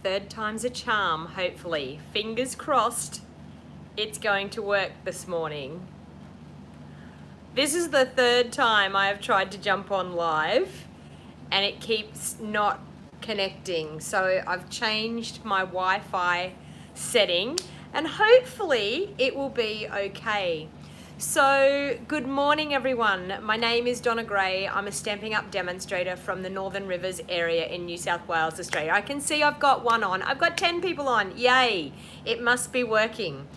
third time's a charm, hopefully. Fingers crossed it's going to work this morning. This is the third time I have tried to jump on live and it keeps not connecting. So I've changed my Wi-Fi setting and hopefully it will be okay. So good morning everyone. My name is Donna Gray. I'm a Stampin' Up demonstrator from the Northern Rivers area in New South Wales, Australia. I can see I've got one on. I've got 10 people on. Yay! It must be working.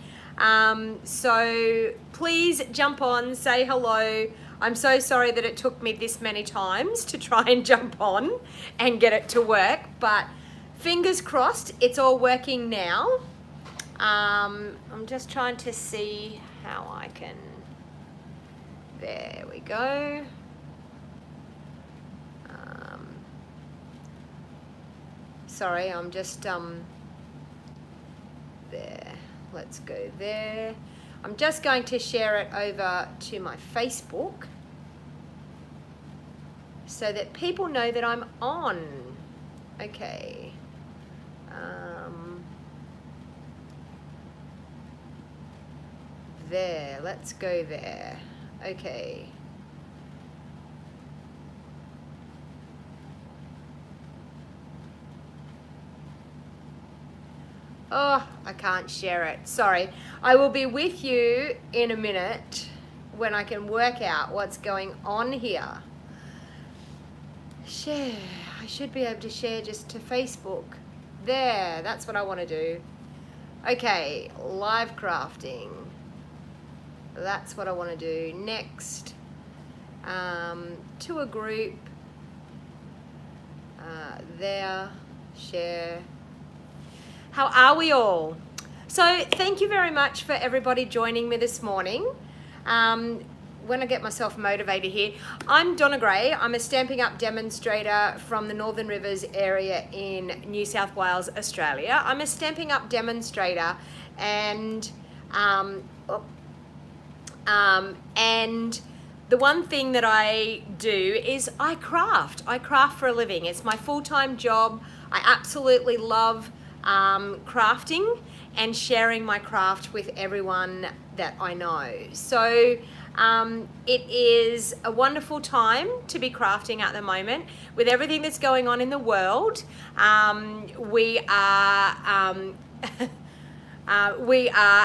So please jump on, say hello. I'm so sorry that it took me this many times to try and jump on and get it to work, but fingers crossed it's all working now. I'm just trying to see how I can, there we go. Sorry, I'm just, there, let's go there. I'm just going to share it over to my Facebook so that people know that I'm on. Okay. There, let's go there. Okay. Oh, I can't share it. Sorry. I will be with you in a minute when I can work out what's going on here. Share. I should be able to share just to Facebook. There, that's what I want to do. Okay, live crafting. That's what I want to do. Next, to a group. There, share. How are we all? So thank you very much for everybody joining me this morning. When I get myself motivated here, I'm Donna Gray. I'm a Stampin' Up demonstrator from the Northern Rivers area in New South Wales, Australia. I'm a Stampin' Up demonstrator and the one thing that I do is I craft. I craft for a living. It's my full-time job. I absolutely love crafting and sharing my craft with everyone that I know. So it is a wonderful time to be crafting at the moment with everything that's going on in the world. We are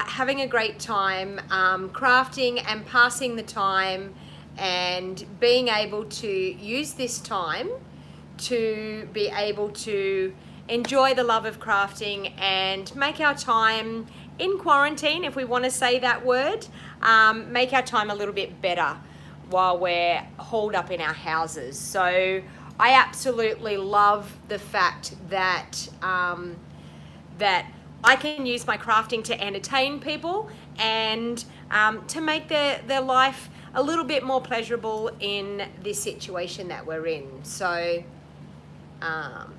having a great time crafting and passing the time and being able to use this time to be able to enjoy the love of crafting and make our time in quarantine, if we want to say that word, make our time a little bit better while we're holed up in our houses. So I absolutely love the fact that that I can use my crafting to entertain people and to make their life a little bit more pleasurable in this situation that we're in. So,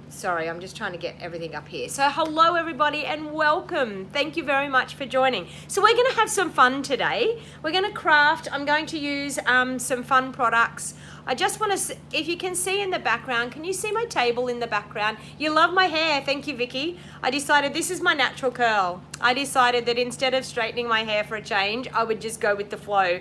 sorry, I'm just trying to get everything up here. So hello everybody and welcome. Thank you very much for joining. So we're gonna have some fun today. We're gonna craft. I'm going to use some fun products. I just want to, if you can see in the background, can you see my table in the background? You love my hair, thank you, Vicky. I decided this is my natural curl. I decided that instead of straightening my hair for a change, I would just go with the flow.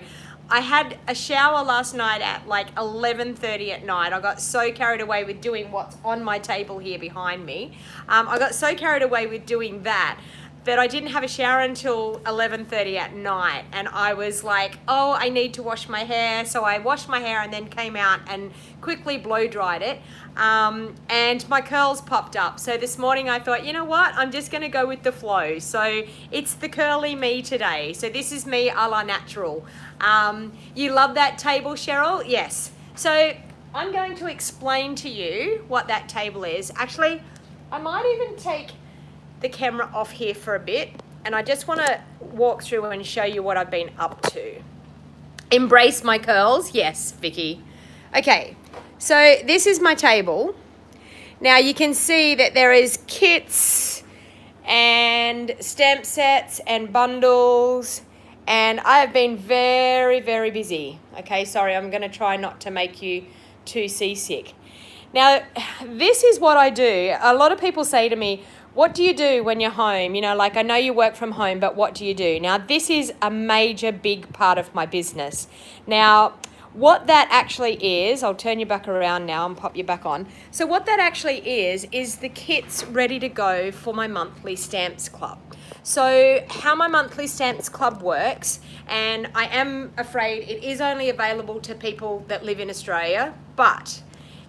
I had a shower last night at like 11:30 at night. I got so carried away with doing what's on my table here behind me. I got so carried away with doing that I didn't have a shower until 11:30 at night, and I was like, oh, I need to wash my hair. So I washed my hair and then came out and quickly blow dried it, and my curls popped up. So this morning I thought, you know what, I'm just gonna go with the flow. So it's the curly me today. So this is me a la natural. You love that table, Cheryl? Yes. So I'm going to explain to you what that table is. Actually, I might even take the camera off here for a bit, and I just want to walk through and show you what I've been up to. Embrace my curls. Yes, Vicky. Okay, so this is my table. Now you can see that there is kits and stamp sets and bundles, and I have been very, very busy. Okay, sorry, I'm going to try not to make you too seasick. Now, this is what I do. A lot of people say to me, what do you do when you're home? You know, like I know you work from home, but what do you do? Now, this is a major, big part of my business. Now, what that actually is, I'll turn you back around now and pop you back on. So what that actually is the kit's ready to go for my monthly stamps club. So how my monthly stamps club works, and I am afraid it is only available to people that live in Australia, but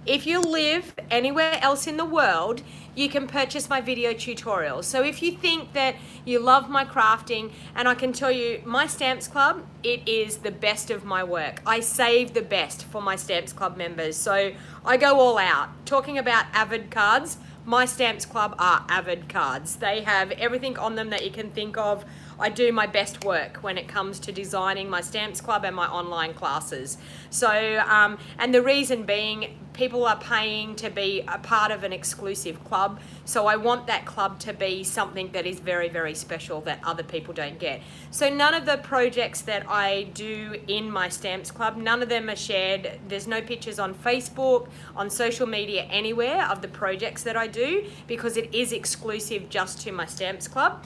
if you live anywhere else in the world, you can purchase my video tutorials. So if you think that you love my crafting, and I can tell you, my Stamps Club, it is the best of my work. I save the best for my Stamps Club members. So I go all out. Talking about avid cards, my Stamps Club are avid cards. They have everything on them that you can think of. I do my best work when it comes to designing my Stamps Club and my online classes. So, and the reason being, people are paying to be a part of an exclusive club. So I want that club to be something that is very, very special that other people don't get. So none of the projects that I do in my Stamps Club, none of them are shared. There's no pictures on Facebook, on social media, anywhere of the projects that I do, because it is exclusive just to my Stamps Club.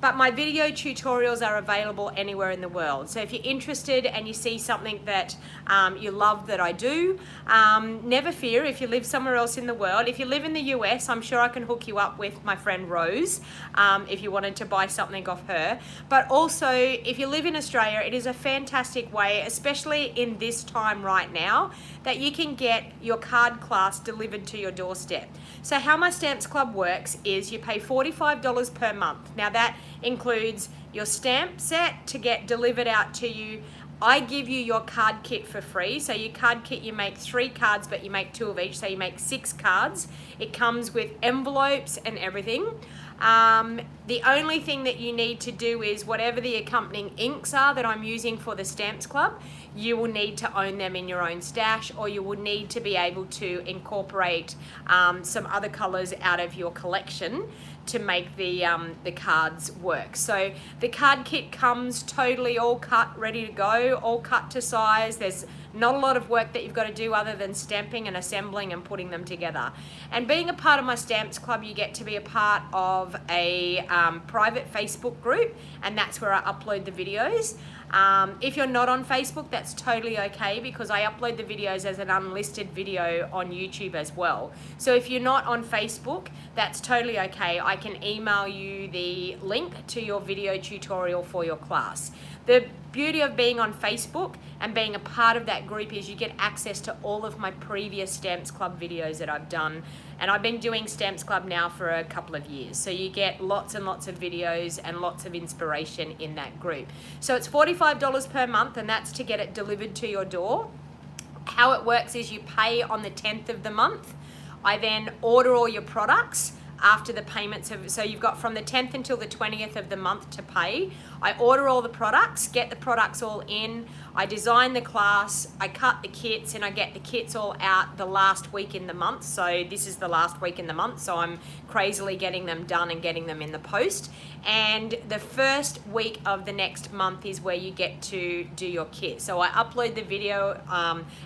But my video tutorials are available anywhere in the world. So if you're interested and you see something that you love that I do, never fear if you live somewhere else in the world. If you live in the US, I'm sure I can hook you up with my friend Rose if you wanted to buy something off her. But also, if you live in Australia, it is a fantastic way, especially in this time right now, that you can get your card class delivered to your doorstep. So how my Stamps Club works is you pay $45 per month. Now that includes your stamp set to get delivered out to you. I give you your card kit for free. So your card kit, you make 3 cards, but you make 2 of each. So you make 6 cards. It comes with envelopes and everything. The only thing that you need to do is whatever the accompanying inks are that I'm using for the Stamps Club, you will need to own them in your own stash, or you will need to be able to incorporate some other colors out of your collection to make the cards work. So the card kit comes totally all cut, ready to go, all cut to size. There's not a lot of work that you've got to do other than stamping and assembling and putting them together. And being a part of my Stamps Club, you get to be a part of a private Facebook group, and that's where I upload the videos. If you're not on Facebook, that's totally okay, because I upload the videos as an unlisted video on YouTube as well. So if you're not on Facebook, that's totally okay. I can email you the link to your video tutorial for your class. The beauty of being on Facebook and being a part of that group is you get access to all of my previous Stamps Club videos that I've done. And I've been doing Stamps Club now for a couple of years. So you get lots and lots of videos and lots of inspiration in that group. So it's $45 per month, and that's to get it delivered to your door. How it works is you pay on the 10th of the month. I then order all your products after the payments so you've got from the 10th until the 20th of the month to pay. I order all the products, get the products all in, I design the class, I cut the kits, and I get the kits all out the last week in the month. So this is the last week in the month, so I'm crazily getting them done and getting them in the post. And the first week of the next month is where you get to do your kit. So I upload the video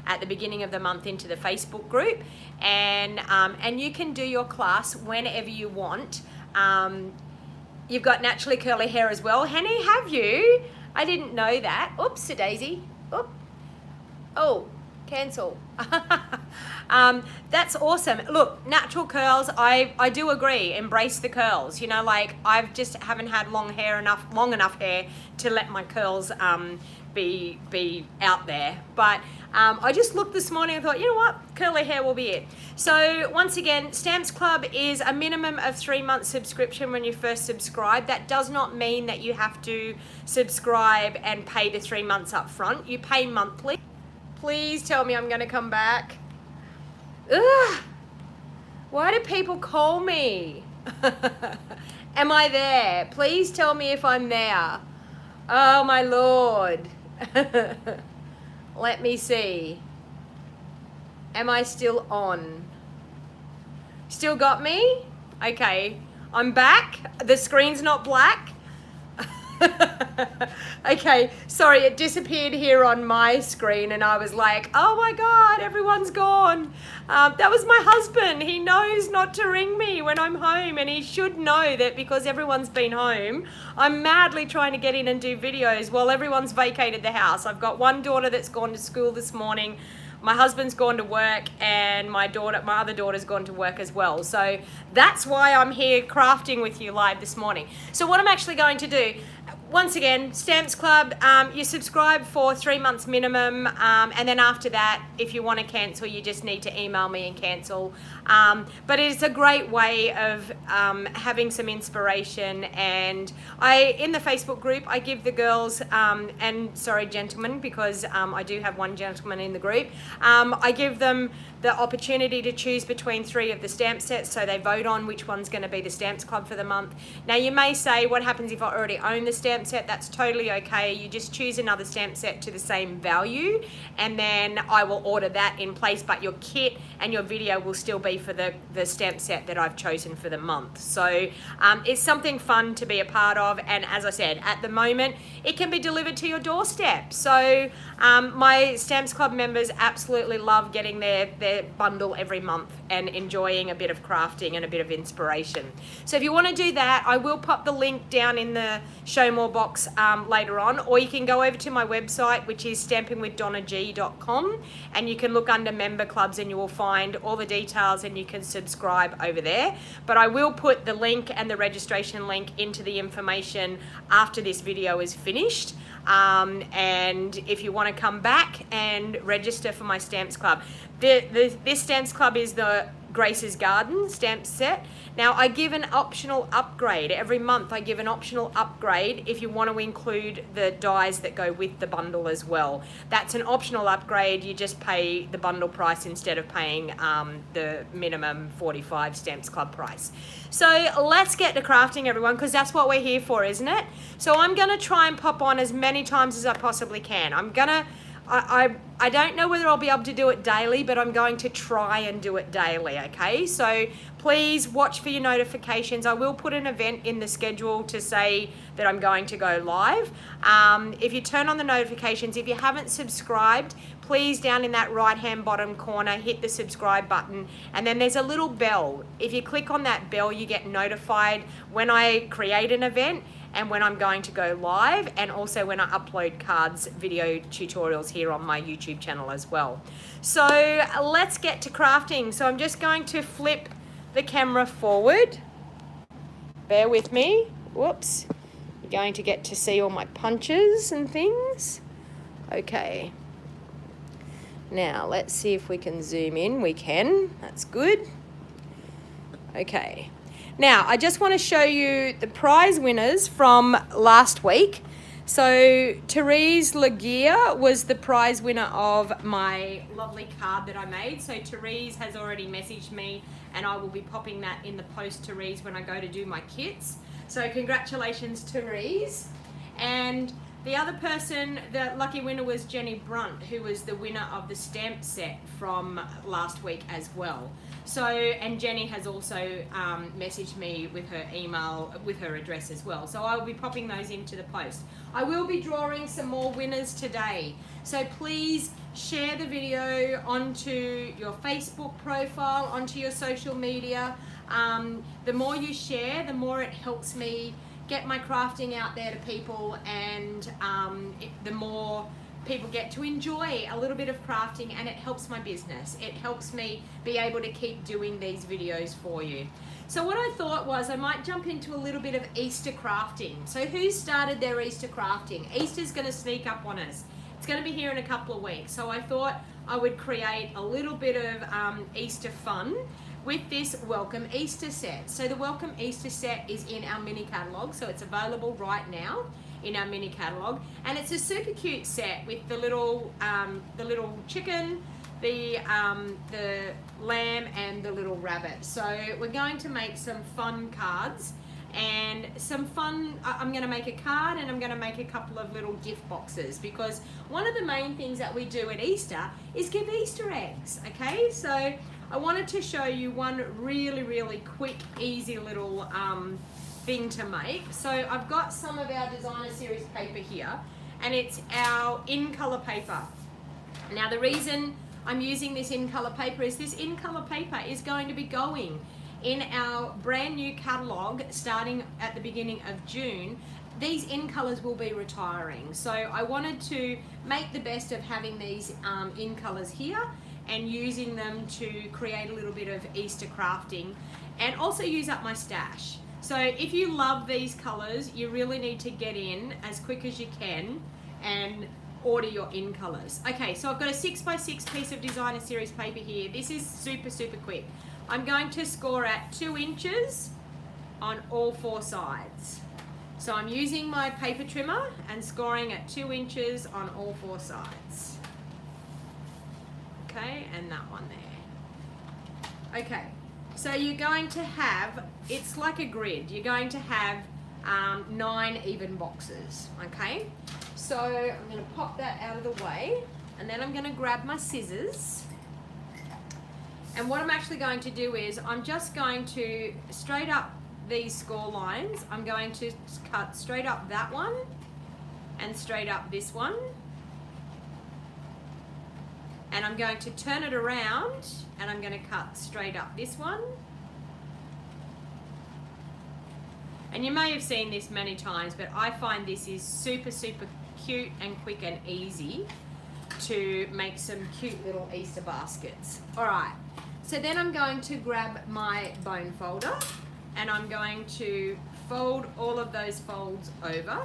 at the beginning of the month into the Facebook group, and you can do your class whenever you want. You've got naturally curly hair as well. Henny, have you? I didn't know that. Oops, a daisy. Oop. Oh, cancel. That's awesome. Look, natural curls, I do agree. Embrace the curls. You know, like I've just haven't had long enough hair to let my curls be out there. But I just looked this morning and thought, you know what, curly hair will be it. So once again, Stamps Club is a minimum of 3 months subscription when you first subscribe. That does not mean that you have to subscribe and pay the 3 months up front. You pay monthly. Please tell me I'm going to come back. Ugh. Why do people call me? Am I there? Please tell me if I'm there. Oh my Lord. Let me see. Am I still on? Still got me? Okay, I'm back. The screen's not black. Okay, sorry, it disappeared here on my screen and I was like, oh my God, everyone's gone. That was my husband. He knows not to ring me when I'm home, and he should know that because everyone's been home, I'm madly trying to get in and do videos while everyone's vacated the house. I've got one daughter that's gone to school this morning. My husband's gone to work, and my other daughter's gone to work as well. So that's why I'm here crafting with you live this morning. So what I'm actually going to do, once again, Stamps Club, you subscribe for 3 months minimum, and then after that, if you want to cancel, you just need to email me and cancel. But it's a great way of having some inspiration, and in the Facebook group, I give the girls, and sorry gentlemen, because I do have one gentleman in the group, I give them the opportunity to choose between 3 of the stamp sets, so they vote on which one's going to be the Stamps Club for the month. Now you may say, what happens if I already own the stamp set? That's totally okay. You just choose another stamp set to the same value, and then I will order that in place, but your kit and your video will still be for the stamp set that I've chosen for the month. So it's something fun to be a part of, and as I said, at the moment it can be delivered to your doorstep. So my Stamps Club members absolutely love getting their bundle every month and enjoying a bit of crafting and a bit of inspiration. So if you want to do that, I will pop the link down in the show more box later on, or you can go over to my website, which is stampingwithdonnag.com, and you can look under member clubs and you will find all the details, and you can subscribe over there. But I will put the link and the registration link into the information after this video is finished. And if you want to come back and register for my Stamps Club, this Stamps Club is the Grace's Garden stamp set. Now I give an optional upgrade every month. I give an optional upgrade if you want to include the dies that go with the bundle as well. That's an optional upgrade. You just pay the bundle price instead of paying the minimum 45 Stamps Club price. So let's get to crafting, everyone, because that's what we're here for, isn't it? So I'm going to try and pop on as many times as I possibly can. I don't know whether I'll be able to do it daily, but I'm going to try and do it daily, okay? So please watch for your notifications. I will put an event in the schedule to say that I'm going to go live. If you turn on the notifications, if you haven't subscribed, please down in that right-hand bottom corner, hit the subscribe button, and then there's a little bell. If you click on that bell, you get notified when I create an event and when I'm going to go live, and also when I upload cards, video tutorials here on my YouTube channel as well. So let's get to crafting. So I'm just going to flip the camera forward. Bear with me. Whoops. You're going to get to see all my punches and things. Okay. Now let's see if we can zoom in. We can. That's good. Okay. Now, I just want to show you the prize winners from last week. So, Therese Laguerre was the prize winner of my lovely card that I made. So, Therese has already messaged me, and I will be popping that in the post, Therese, when I go to do my kits. So, congratulations, Therese. And the other person, the lucky winner, was Jenny Brunt, who was the winner of the stamp set from last week as well. So, and Jenny has also messaged me with her email, with her address as well. So I'll be popping those into the post. I will be drawing some more winners today. So please share the video onto your Facebook profile, onto your social media. The more you share, the more it helps me get my crafting out there to people, and the more people get to enjoy a little bit of crafting, and it helps my business. It helps me be able to keep doing these videos for you. So what I thought was I might jump into a little bit of Easter crafting. So who started their Easter crafting? Easter's going to sneak up on us. It's going to be here in a couple of weeks. So I thought I would create a little bit of Easter fun with this Welcome Easter set. So the Welcome Easter set is in our mini catalogue, so it's available right now in our mini catalogue, and it's a super cute set with the little chicken, the lamb, and the little rabbit. So we're going to make some fun cards and some fun. I'm going to make a card, and I'm going to make a couple of little gift boxes, because one of the main things that we do at Easter is give Easter eggs. Okay, so I wanted to show you one really quick, easy little thing to make. So I've got some of our designer series paper here, and it's our in color paper. Now the reason I'm using this in color paper is this in color paper is going to be going in our brand new catalog starting at the beginning of June. These in colors will be retiring, so I wanted to make the best of having these in colors here and using them to create a little bit of Easter crafting and also use up my stash. So if you love these colors, you really need to get in as quick as you can and order your in colors. Okay, so I've got a 6x6 piece of designer series paper here. This is super quick. I'm going to score at 2 inches on all 4 sides. So I'm using my paper trimmer and scoring at 2 inches on all 4 sides. Okay, and that one there. Okay, so you're going to have, it's like a grid. You're going to have 9 even boxes, okay? So I'm going to pop that out of the way, and then I'm going to grab my scissors. And what I'm actually going to do is I'm just going to straight up these score lines. I'm going to cut straight up that one and straight up this one. And I'm going to turn it around and I'm going to cut straight up this one. And you may have seen this many times, but I find this is super cute and quick and easy to make some cute little Easter baskets. All right, so then I'm going to grab my bone folder and I'm going to fold all of those folds over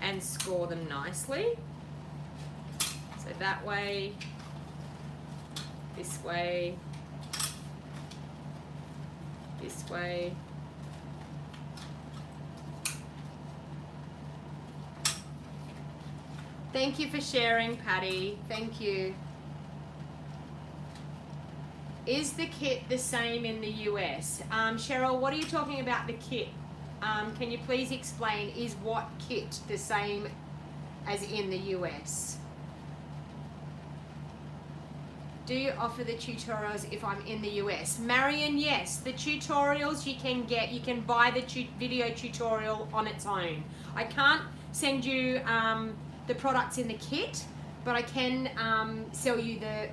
and score them nicely. So that way, this way, this way. Thank you for sharing, Patty. Thank you. Is the kit the same in the US? Cheryl, what are you talking about the kit? Can you please explain, is what kit the same as in the US? Do you offer the tutorials if I'm in the US? Marion, yes. The tutorials you can get, you can buy the video tutorial on its own. I can't send you the products in the kit, but I can sell you the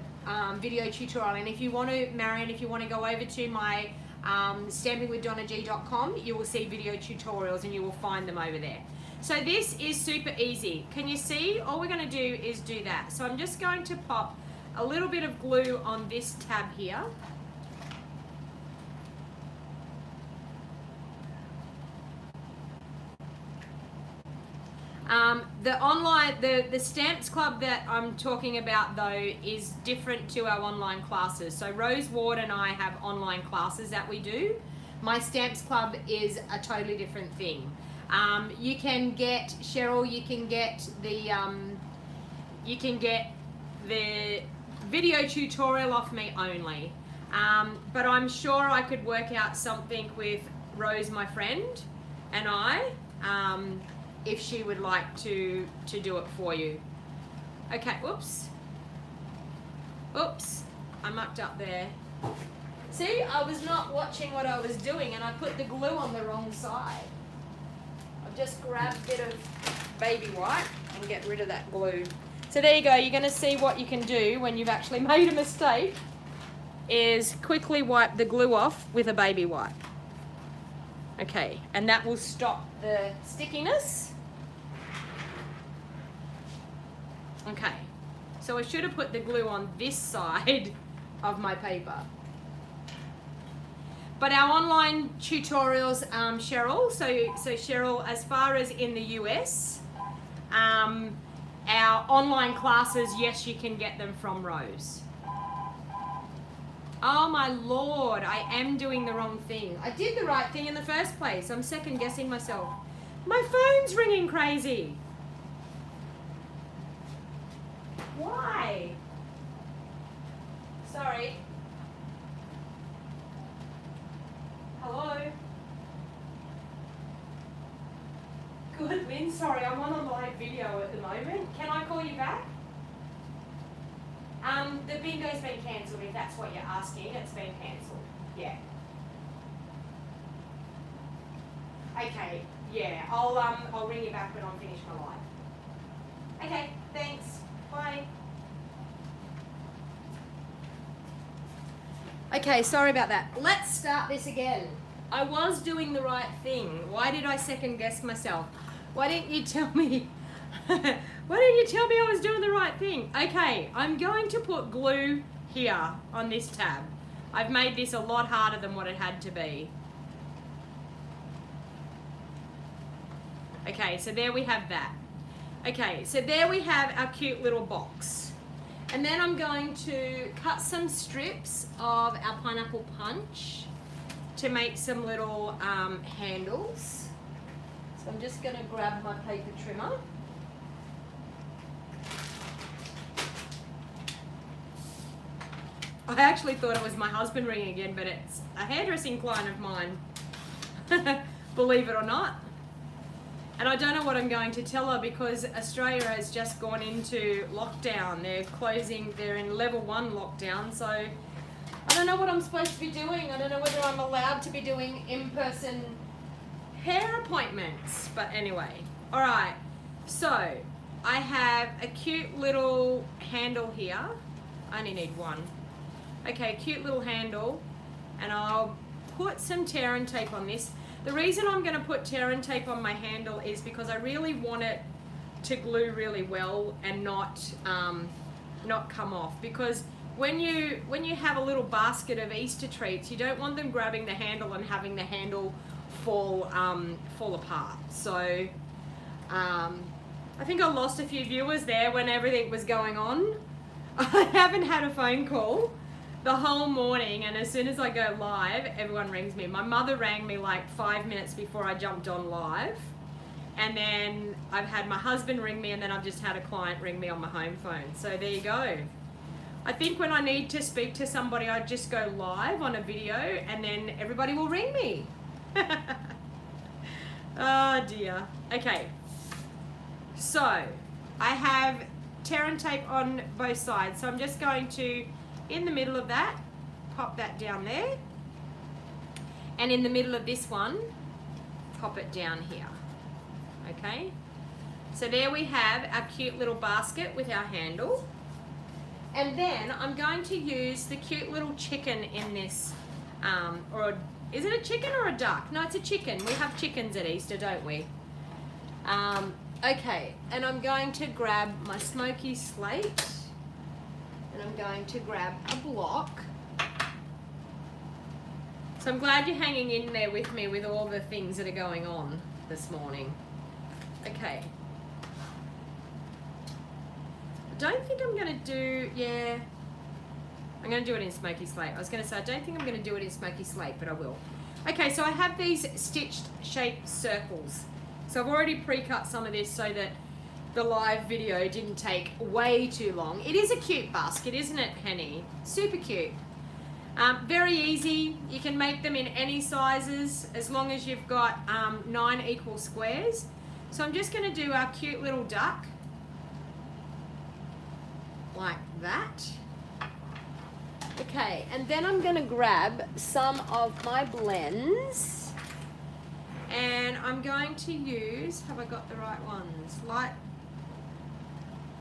video tutorial. And if you want to, Marion, if you want to go over to my stampingwithdonnag.com, you will see video tutorials and you will find them over there. So this is super easy. Can you see? All we're going to do is do that. So I'm just going to pop a little bit of glue on this tab here. The Stamps Club that I'm talking about though is different to our online classes. So Rose Ward and I have online classes that we do. My Stamps Club is a totally different thing. You can get, Cheryl, you can get the video tutorial off me only. But I'm sure I could work out something with Rose, my friend, and I, if she would like to do it for you. Okay, oops, I mucked up there. See, I was not watching what I was doing and I put the glue on the wrong side. I've just grabbed a bit of baby white and get rid of that glue. So there you go, you're gonna see what you can do when you've actually made a mistake is quickly wipe the glue off with a baby wipe. Okay, and that will stop the stickiness. Okay, so I should have put the glue on this side of my paper. But our online tutorials, Cheryl, so Cheryl, as far as in the US, our online classes, yes, you can get them from Rose. Oh my Lord, I am doing the wrong thing. I did the right thing in the first place. I'm second guessing myself. My phone's ringing crazy. Why? Sorry. Hello? Good, Lynn. Sorry, I'm on a live video at the moment. Can I call you back? The bingo's been cancelled, if that's what you're asking. It's been cancelled. Yeah. Okay, yeah, I'll ring you back when I'm finished my live. Okay, thanks. Bye. Okay, sorry about that. Let's start this again. I was doing the right thing. Why did I second guess myself? Why didn't you tell me? Why didn't you tell me I was doing the right thing? Okay, I'm going to put glue here on this tab. I've made this a lot harder than what it had to be. Okay, so there we have that. Okay, so there we have our cute little box. And then I'm going to cut some strips of our pineapple punch to make some little handles. So I'm just going to grab my paper trimmer. I actually thought it was my husband ringing again, but it's a hairdressing client of mine. Believe it or not. And I don't know what I'm going to tell her because Australia has just gone into lockdown. They're closing, they're in level 1 lockdown. So I don't know what I'm supposed to be doing. I don't know whether I'm allowed to be doing in-person hair appointments. But anyway, all right. So I have a cute little handle here. I only need one. Okay, cute little handle. And I'll put some tear and tape on this. The reason I'm going to put tear and tape on my handle is because I really want it to glue really well and not come off. Because when you have a little basket of Easter treats, you don't want them grabbing the handle and having the handle fall apart. So I think I lost a few viewers there when everything was going on. I haven't had a phone call the whole morning, and as soon as I go live, everyone rings me. My mother rang me like 5 minutes before I jumped on live, and then I've had my husband ring me, and then I've just had a client ring me on my home phone. So there you go. I think when I need to speak to somebody, I just go live on a video, and then everybody will ring me. Oh dear. Okay, so I have tear and tape on both sides, so I'm just going to, in the middle of that, pop that down there, and in the middle of this one, pop it down here. Okay, so there we have our cute little basket with our handle. And then I'm going to use the cute little chicken in this, or is it a chicken or a duck? No, it's a chicken. We have chickens at Easter, don't we? Okay, and I'm going to grab my smoky slate, and I'm going to grab a block. So I'm glad you're hanging in there with me with all the things that are going on this morning. Okay. I don't think I'm going to do, yeah, I'm going to do it in smoky slate. I was going to say, I don't think I'm going to do it in smoky slate, but I will. Okay, so I have these stitched shaped circles. So I've already pre-cut some of this so that the live video didn't take way too long. It is a cute basket, isn't it, Penny? Super cute. Very easy. You can make them in any sizes as long as you've got 9 equal squares. So I'm just going to do our cute little duck like that. Okay, and then I'm going to grab some of my blends, and I'm going to use, have I got the right ones? Light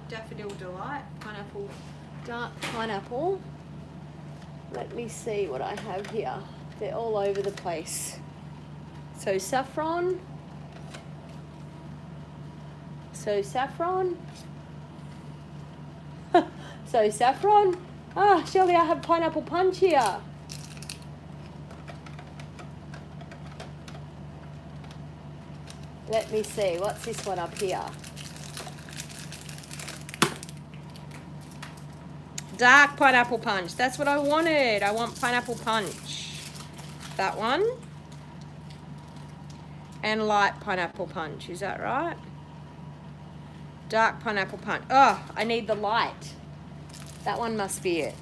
Daffodil Delight, pineapple, dark pineapple. Let me see what I have here. They're all over the place. So saffron. So saffron. So saffron. Ah, surely I have pineapple punch here. Let me see, what's this one up here? Dark pineapple punch, that's what I wanted. I want pineapple punch. That one. And light pineapple punch, is that right? Dark pineapple punch. Oh, I need the light. That one must be it.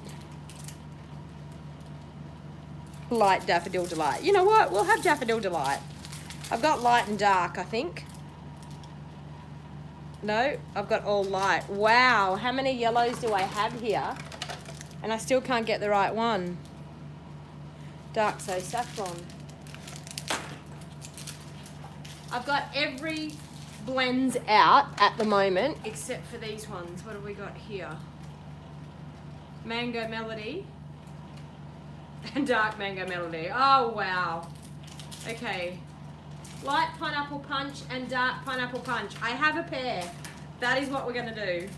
Light Daffodil Delight. You know what? We'll have Daffodil Delight. I've got light and dark, I think. No, I've got all light. Wow, how many yellows do I have here? And I still can't get the right one. Dark, so saffron. I've got every blends out at the moment except for these ones. What have we got here? Mango Melody and Dark Mango Melody. Oh wow. Okay. Light Pineapple Punch and Dark Pineapple Punch. I have a pair. That is what we're going to do.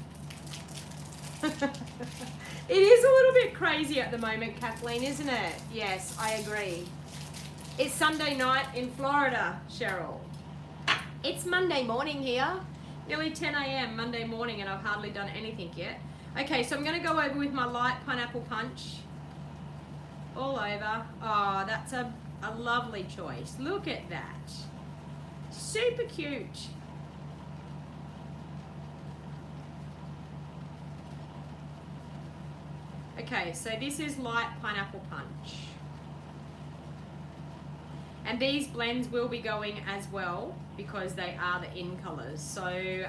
It is a little bit crazy at the moment, Kathleen, isn't it? Yes, I agree. It's Sunday night in Florida, Cheryl. It's Monday morning here. Nearly 10 a.m. Monday morning and I've hardly done anything yet. Okay, so I'm going to go over with my Light Pineapple Punch. All over. Oh, that's a lovely choice. Look at that. Super cute. Okay, so this is Light Pineapple Punch. And these blends will be going as well because they are the in colors. So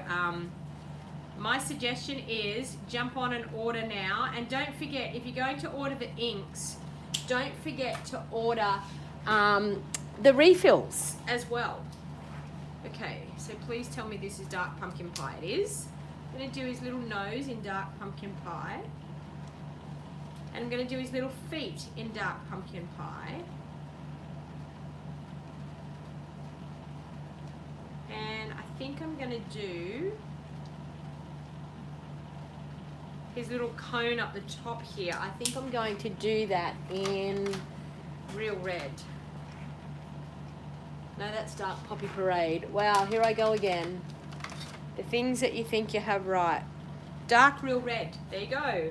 my suggestion is jump on and order now. And don't forget, if you're going to order the inks, don't forget to order the refills as well. Okay, so please tell me this is Dark Pumpkin Pie. It is. I'm going to do his little nose in Dark Pumpkin Pie. And I'm going to do his little feet in Dark Pumpkin Pie. And I think I'm going to do his little cone up the top here. I think I'm going to do that in Real Red. No, that's Dark Poppy Parade. Wow, here I go again. The things that you think you have right. Dark Real Red. There you go.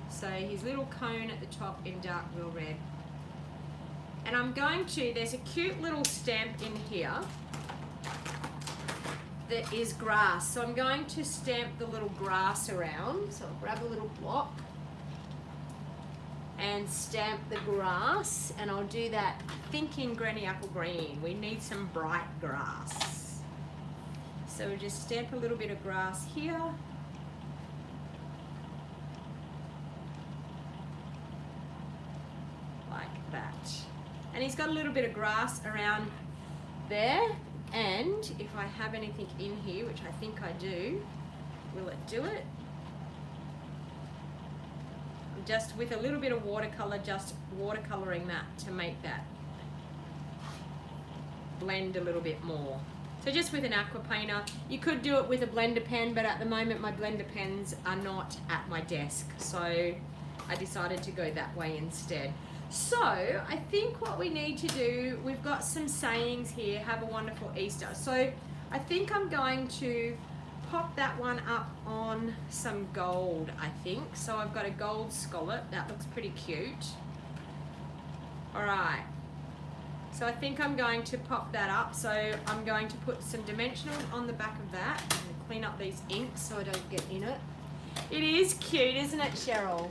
So his little cone at the top in Dark Real Red. And I'm going to, there's a cute little stamp in here that is grass. So I'm going to stamp the little grass around. So I'll grab a little block and stamp the grass. And I'll do that, I think, in Granny Apple Green. We need some bright grass. So we'll just stamp a little bit of grass here. Like that. And he's got a little bit of grass around there. And if I have anything in here, which I think I do, will it do it? I'm just with a little bit of watercolor, just watercoloring that to make that blend a little bit more. So just with an aqua painter. You could do it with a blender pen, but at the moment my blender pens are not at my desk. So I decided to go that way instead. So I think what we need to do, we've got some sayings here, have a wonderful Easter. So I think I'm going to pop that one up on some gold, I think. So I've got a gold scallop, that looks pretty cute. All right, so I think I'm going to pop that up. So I'm going to put some dimensionals on the back of that and clean up these inks so I don't get in it. It is cute, isn't it, Cheryl?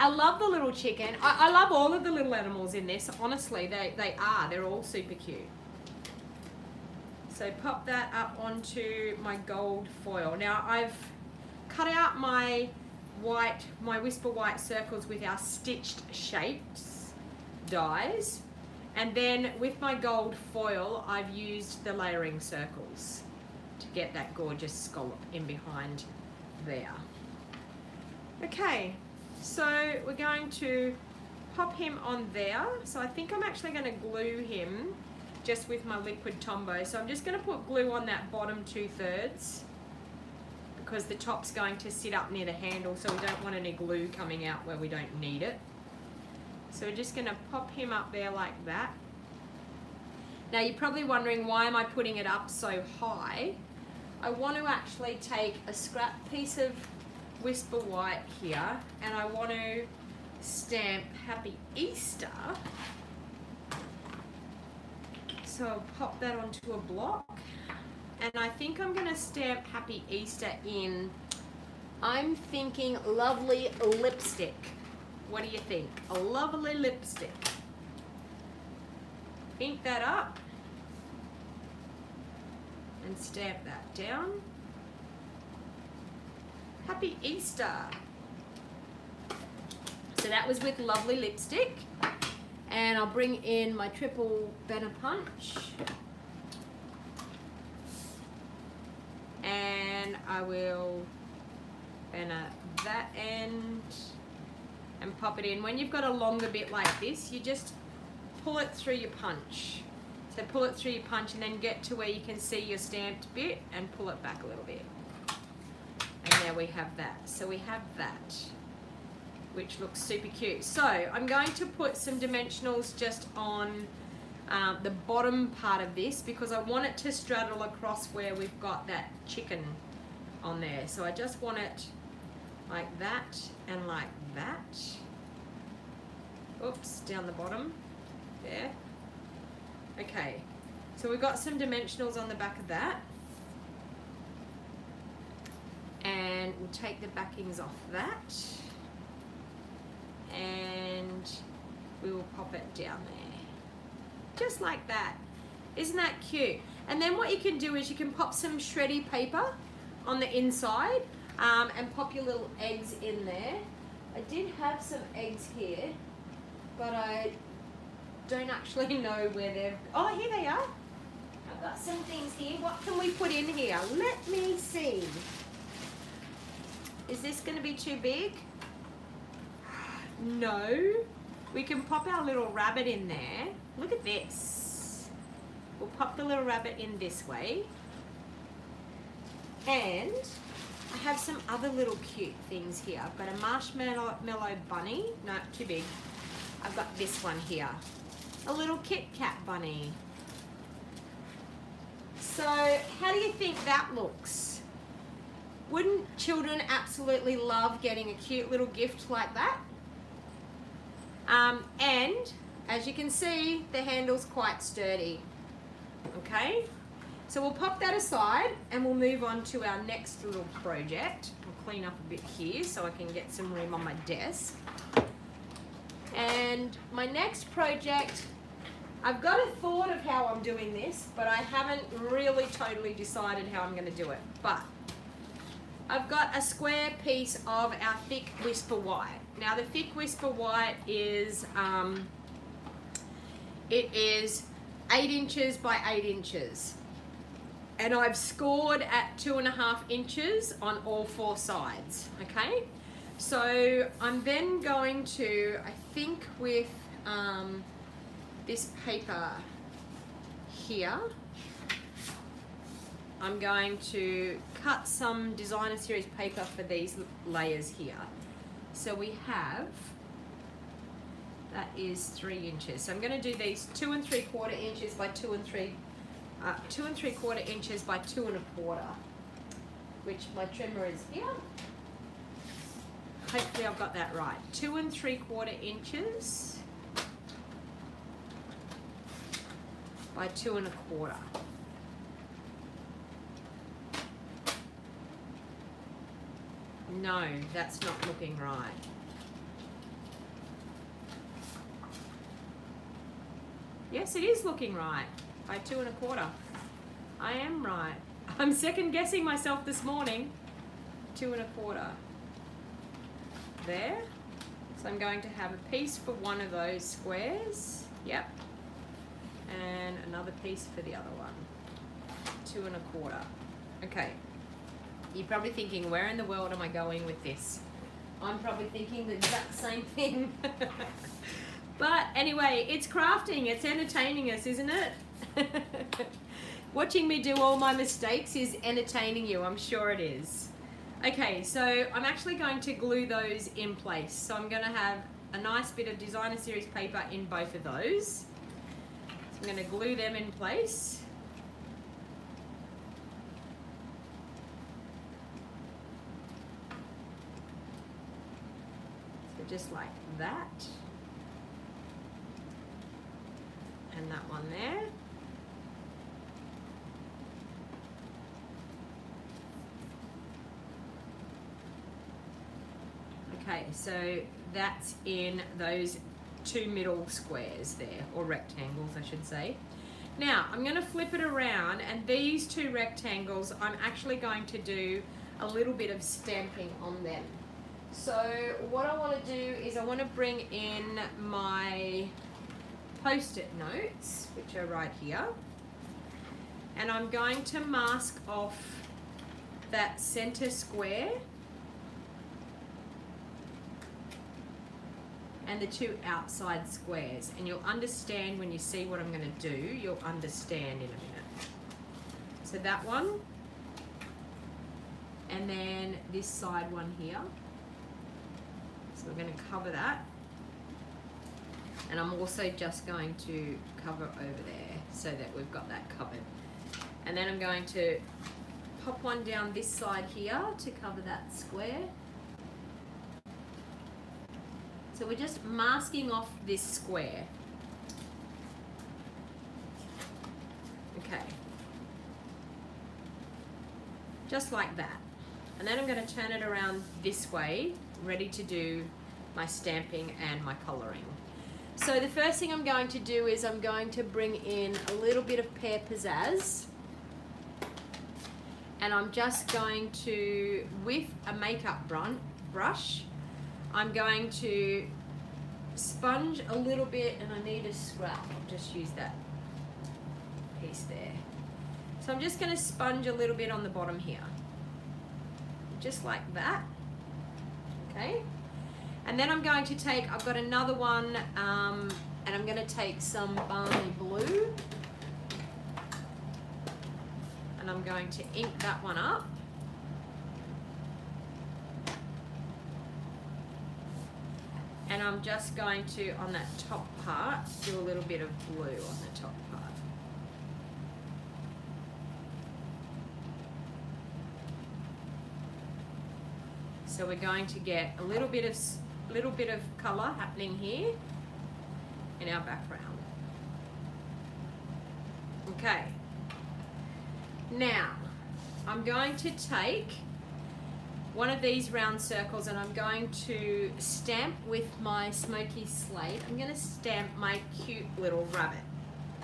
I love the little chicken. I love all of the little animals in this. Honestly, they're all super cute. So pop that up onto my gold foil. Now I've cut out my Whisper White circles with our stitched shapes dies. And then with my gold foil, I've used the layering circles to get that gorgeous scallop in behind there. Okay. So we're going to pop him on there. So I think I'm actually going to glue him just with my liquid Tombow. So I'm just going to put glue on that bottom 2/3 because the top's going to sit up near the handle, so we don't want any glue coming out where we don't need it. So we're just going to pop him up there like that. Now you're probably wondering, why am I putting it up so high? I want to actually take a scrap piece of Whisper White here and I want to stamp Happy Easter. So I'll pop that onto a block and I think I'm going to stamp Happy Easter in, I'm thinking, lovely lipstick. What do you think? A lovely lipstick. Ink that up and stamp that down. Happy Easter. So that was with lovely lipstick. And I'll bring in my triple banner punch. And I will banner that end and pop it in. When you've got a longer bit like this, you just pull it through your punch. So pull it through your punch and then get to where you can see your stamped bit and pull it back a little bit. And there we have that. So we have that, which looks super cute. So I'm going to put some dimensionals just on the bottom part of this because I want it to straddle across where we've got that chicken on there. So I just want it like that and like that. Oops, down the bottom there. Okay, so we've got some dimensionals on the back of that. And we'll take the backings off that. And we will pop it down there. Just like that. Isn't that cute? And then what you can do is you can pop some shreddy paper on the inside and pop your little eggs in there. I did have some eggs here, but I don't actually know where they're... Oh, here they are. I've got some things here. What can we put in here? Let me see. Is this going to be too big? No. We can pop our little rabbit in there. Look at this. We'll pop the little rabbit in this way. And I have some other little cute things here. I've got a marshmallow bunny. No, too big. I've got this one here. A little Kit Kat bunny. So how do you think that looks? Wouldn't children absolutely love getting a cute little gift like that? And as you can see, the handle's quite sturdy. Okay, so we'll pop that aside and we'll move on to our next little project. I'll clean up a bit here so I can get some room on my desk. And my next project, I've got a thought of how I'm doing this, but I haven't really totally decided how I'm going to do it. But I've got a square piece of our thick Whisper White. Now the thick Whisper White is, it is 8 inches by 8 inches. And I've scored at 2.5 inches on all 4 sides, okay? So I'm then going to, I think with this paper here, I'm going to cut some designer series paper for these layers here. So we have, that is 3 inches. So I'm going to do these 2 3/4 inches by 2 3/4 inches by 2 1/4, which my trimmer is here. Hopefully I've got that right. 2 3/4 inches by 2 1/4. No, that's not looking right. Yes, it is looking right. By 2 1/4. I am right. I'm second guessing myself this morning. 2 1/4. There. So I'm going to have a piece for one of those squares. Yep. And another piece for the other one. 2 1/4. Okay. You're probably thinking, where in the world am I going with this? I'm probably thinking the exact same thing. But anyway, it's crafting, it's entertaining us, isn't it? Watching me do all my mistakes is entertaining you, I'm sure it is. Okay, so I'm actually going to glue those in place. So I'm going to have a nice bit of designer series paper in both of those. So I'm going to glue them in place. Just like that, and that one there. Okay, so that's in those 2 middle squares there, or rectangles I should say. Now I'm going to flip it around, and these 2 rectangles I'm actually going to do a little bit of stamping on them. So what I want to do is I want to bring in my post-it notes, which are right here. And I'm going to mask off that center square and the two outside squares. And you'll understand when you see what I'm going to do, you'll understand in a minute. So that one, and then this side one here. So we're going to cover that. And I'm also just going to cover over there so that we've got that covered. And then I'm going to pop one down this side here to cover that square. So we're just masking off this square. Okay. Just like that. And then I'm going to turn it around this way, ready to do my stamping and my colouring. So the first thing I'm going to do is I'm going to bring in a little bit of Pear Pizzazz. And I'm just going to, with a makeup brush, I'm going to sponge a little bit, and I need a scrap. I'll just use that piece there. So I'm just going to sponge a little bit on the bottom here. Just like that. Okay. And then I'm going to take, I've got another one, and I'm going to take some Barley Blue. And I'm going to ink that one up. And I'm just going to, on that top part, do a little bit of blue on the top part. So we're going to get a little bit of colour happening here in our background. Okay. Now, I'm going to take one of these round circles and I'm going to stamp with my smoky slate. I'm going to stamp my cute little rabbit.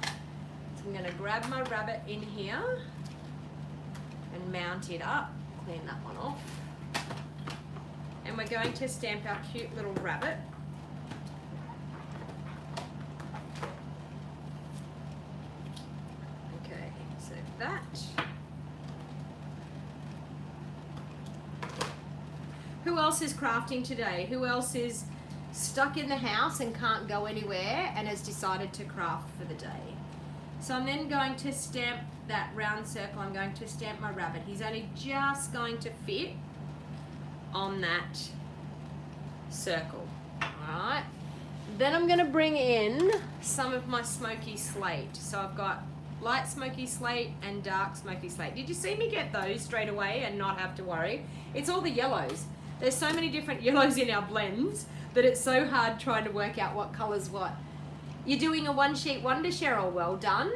So I'm going to grab my rabbit in here and mount it up. Clean that one off. And we're going to stamp our cute little rabbit. Okay, so that. Who else is crafting today? Who else is stuck in the house and can't go anywhere and has decided to craft for the day? So I'm then going to stamp that round circle. I'm going to stamp my rabbit. He's only just going to fit on that circle. Alright. Then I'm going to bring in some of my smoky slate. So I've got light smoky slate and dark smoky slate. Did you see me get those straight away and not have to worry? It's all the yellows. There's so many different yellows in our blends that it's so hard trying to work out what colour's what. You're doing a one sheet wonder, Cheryl. Well done.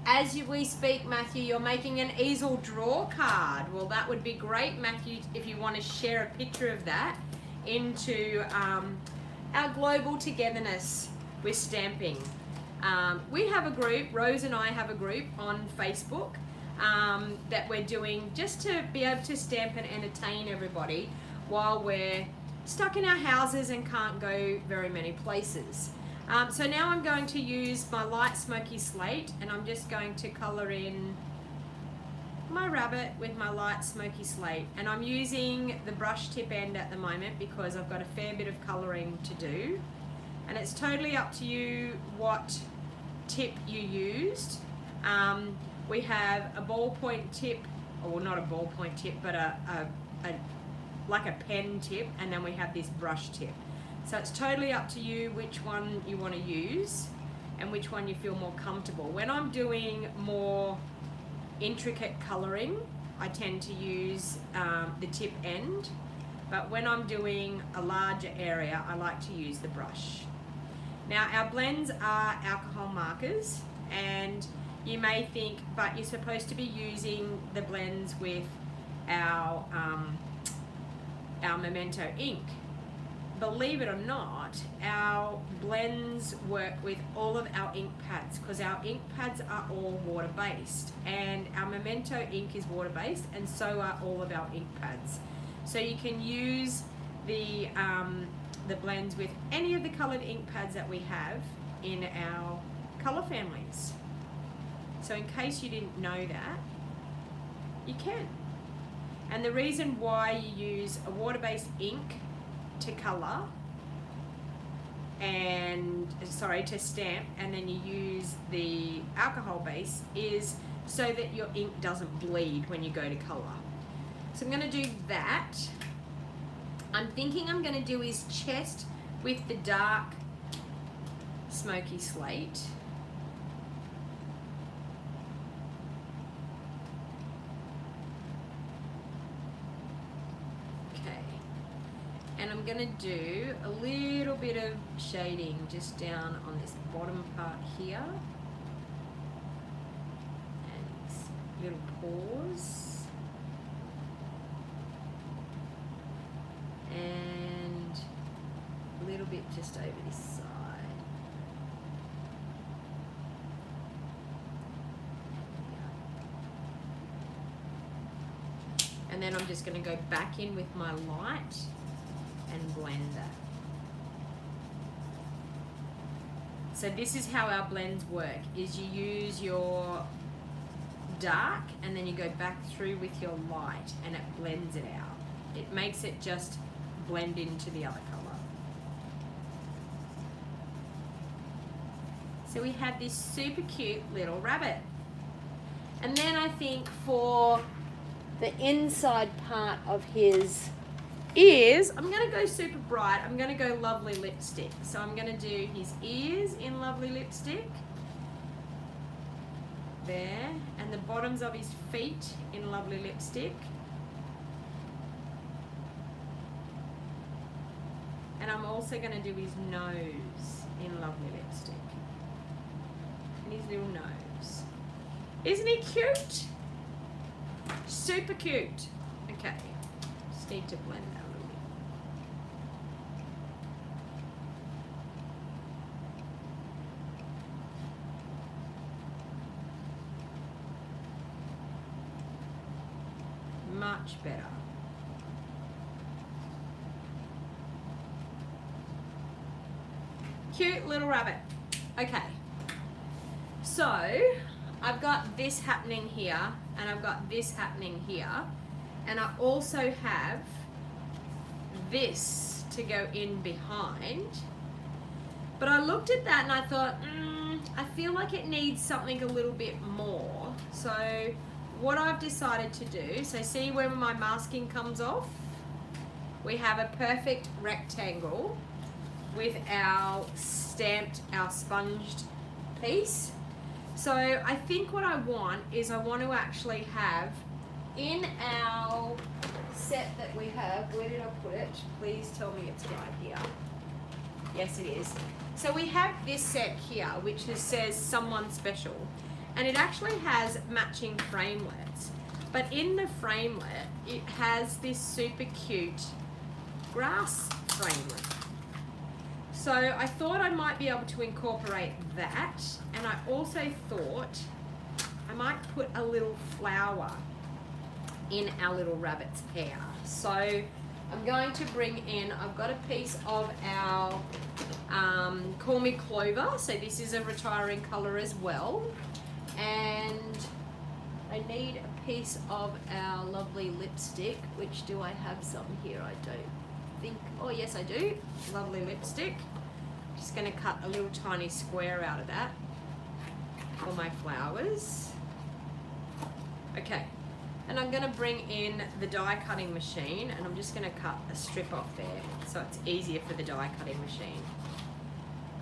As we speak, Matthew, you're making an easel draw card. Well, that would be great, Matthew, if you want to share a picture of that into our global togetherness with stamping. We have a group, Rose and I have a group on Facebook that we're doing just to be able to stamp and entertain everybody while we're stuck in our houses and can't go very many places. So now I'm going to use my light smoky slate and I'm just going to colour in my rabbit with my light smoky slate, and I'm using the brush tip end at the moment because I've got a fair bit of colouring to do, and it's totally up to you what tip you used. We have a ballpoint tip, or not a ballpoint tip, but like a pen tip, and then we have this brush tip. So it's totally up to you which one you want to use and which one you feel more comfortable. When I'm doing more intricate colouring, I tend to use the tip end, but when I'm doing a larger area, I like to use the brush. Now our blends are alcohol markers, and you may think, but you're supposed to be using the blends with our Memento ink. Believe it or not, our blends work with all of our ink pads because our ink pads are all water-based, and our Memento ink is water-based, and so are all of our ink pads. So you can use the that blends with any of the coloured ink pads that we have in our colour families. So in case you didn't know that, you can. And the reason why you use a water-based ink to colour and, sorry, to stamp, and then you use the alcohol base is so that your ink doesn't bleed when you go to colour. So I'm going to do that. I'm thinking I'm going to do his chest with the dark smoky slate. Okay. And I'm going to do a little bit of shading just down on this bottom part here. And these little paws. And a little bit just over this side. And then I'm just going to go back in with my light and blend that. So this is how our blends work, is you use your dark and then you go back through with your light and it blends it out. It makes it just blend into the other colour. So we have this super cute little rabbit. And then I think for the inside part of his ears, I'm going to go super bright. I'm going to go lovely lipstick. So I'm going to do his ears in lovely lipstick. There. And the bottoms of his feet in lovely lipstick. And I'm also going to do his nose in lovely lipstick. And his little nose. Isn't he cute? Super cute. Okay. Just need to blend that a little bit. Much better. Cute little rabbit. Okay, so I've got this happening here and I've got this happening here, and I also have this to go in behind, but I looked at that and I thought I feel like it needs something a little bit more. So what I've decided to do, so see where my masking comes off, we have a perfect rectangle with our stamped, our sponged piece. So I think what I want is I want to actually have in our set that we have, where did I put it? Please tell me it's right here. Yes, it is. So we have this set here, which says Someone Special, and it actually has matching framelets. But in the framelit, it has this super cute grass framelit. So I thought I might be able to incorporate that, and I also thought I might put a little flower in our little rabbit's hair. So I'm going to bring in, I've got a piece of our Call Me Clover, so this is a retiring colour as well, and I need a piece of our lovely lipstick, which do I have some here? I don't think, oh yes I do, lovely lipstick. Just going to cut a little tiny square out of that for my flowers. Okay, and I'm going to bring in the die cutting machine, and I'm just going to cut a strip off there so it's easier for the die cutting machine.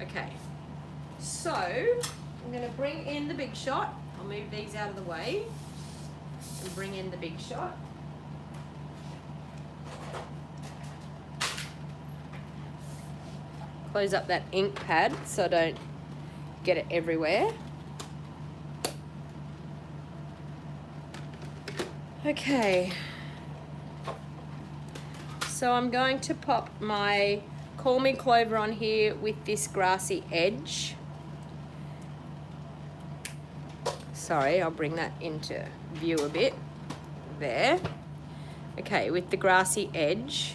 Okay, so I'm going to bring in the Big Shot. I'll move these out of the way and bring in the Big Shot. Close up that ink pad so I don't get it everywhere. Okay, so I'm going to pop my Call Me Clover on here with this grassy edge. Sorry, I'll bring that into view a bit. There. Okay, with the grassy edge.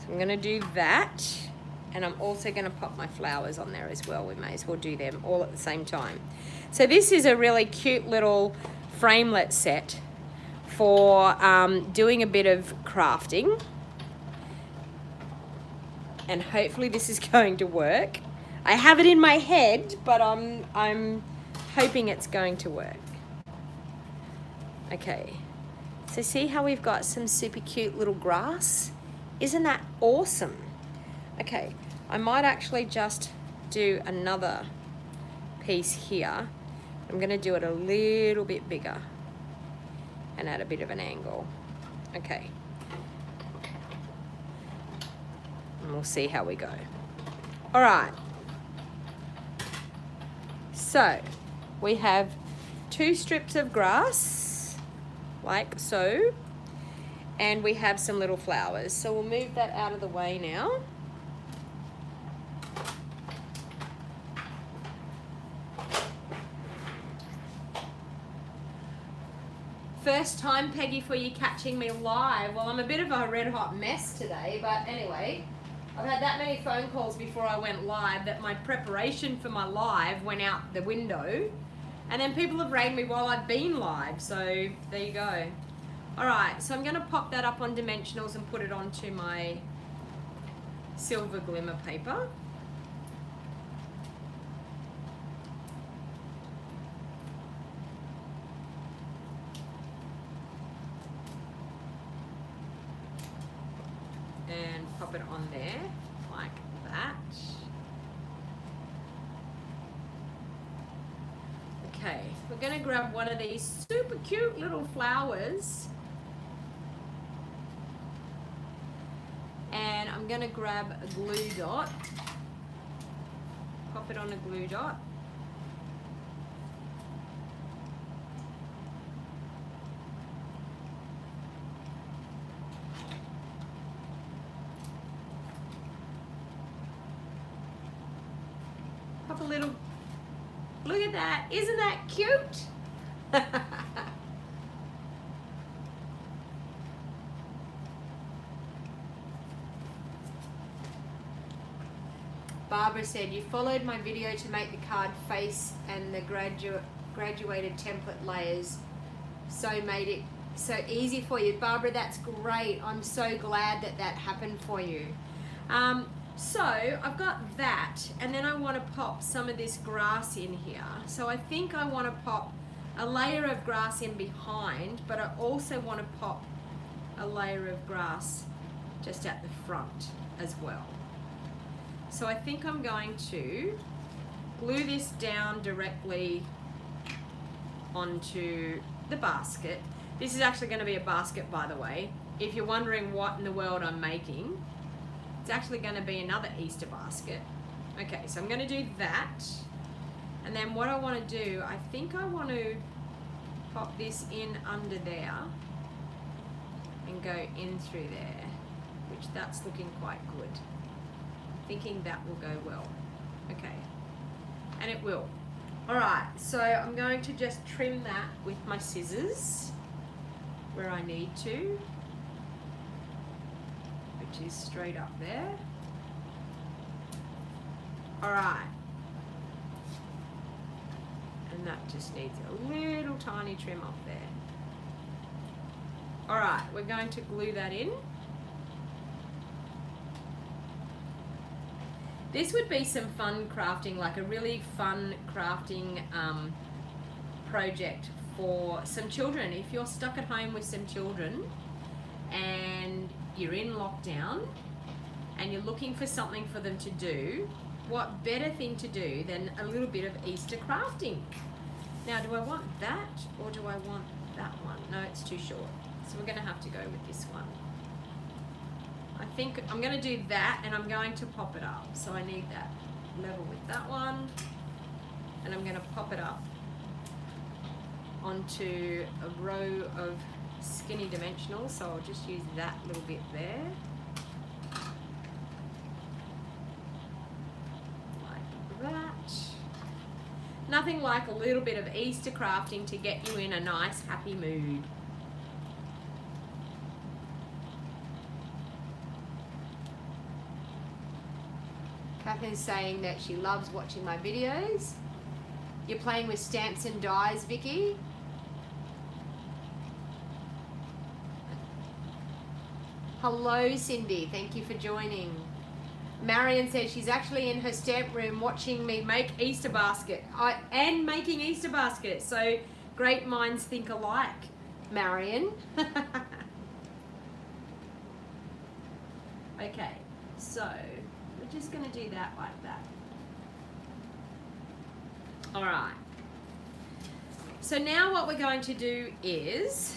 So I'm going to do that, and I'm also going to pop my flowers on there as well. We may as well do them all at the same time. So this is a really cute little framelit set for doing a bit of crafting, and hopefully this is going to work. I have it in my head, but I'm hoping it's going to work. Okay, so see how we've got some super cute little grass? Isn't that awesome? Okay, I might actually just do another piece here. I'm gonna do it a little bit bigger and at a bit of an angle. Okay. And we'll see how we go. All right. So, we have 2 strips of grass, like so, and we have some little flowers. So we'll move that out of the way now. First time, Peggy, for you catching me live. Well, I'm a bit of a red hot mess today, but anyway, I've had that many phone calls before I went live that my preparation for my live went out the window, and then people have rang me while I've been live, so there you go. All right, so I'm gonna pop that up on dimensionals and put it onto my silver glimmer paper. And pop it on there like that. Okay, we're gonna grab one of these super cute little flowers, and I'm gonna grab a glue dot, pop it on a glue dot. Pop a little, look at that, isn't that cute? Barbara said, you followed my video to make the card face and the graduated template layers, so made it so easy for you. Barbara, that's great. I'm so glad that that happened for you. So I've got that, and then I want to pop some of this grass in here. So I think I want to pop a layer of grass in behind, but I also want to pop a layer of grass just at the front as well. So I think I'm going to glue this down directly onto the basket. This is actually going to be a basket, by the way. If you're wondering what in the world I'm making, it's actually going to be another Easter basket. Okay, so I'm going to do that. And then what I want to do, I think I want to pop this in under there and go in through there, which that's looking quite good. I'm thinking that will go well. Okay, and it will. All right, so I'm going to just trim that with my scissors where I need to, which is straight up there. All right, and that just needs a little tiny trim up there. All right, we're going to glue that in. This would be some fun crafting, like a really fun crafting project for some children. If you're stuck at home with some children and you're in lockdown and you're looking for something for them to do, what better thing to do than a little bit of Easter crafting? Now, do I want that or do I want that one? No, it's too short. So we're going to have to go with this one. I think I'm going to do that, and I'm going to pop it up. So I need that level with that one, and I'm going to pop it up onto a row of skinny dimensionals. So I'll just use that little bit there. Like that. Nothing like a little bit of Easter crafting to get you in a nice, happy mood. Catherine's saying that she loves watching my videos. You're playing with stamps and dies, Vicky. Hello, Cindy. Thank you for joining. Marion says she's actually in her stamp room watching me make Easter basket. And making Easter baskets. So great minds think alike, Marion. Okay, so we're just going to do that like that. All right. So now what we're going to do is,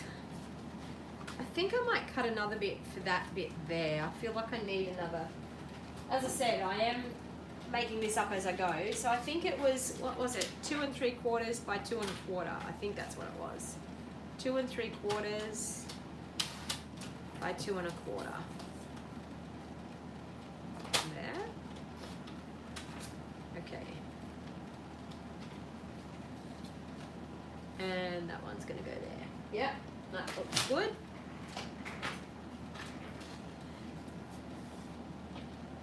I think I might cut another bit for that bit there. I feel like I need another. As I said, I am making this up as I go. So I think it was, what was it? 2 3/4 by 2 1/4. I think that's what it was. 2 3/4 by 2 1/4. There. Okay. And that one's going to go there. Yep, that looks good.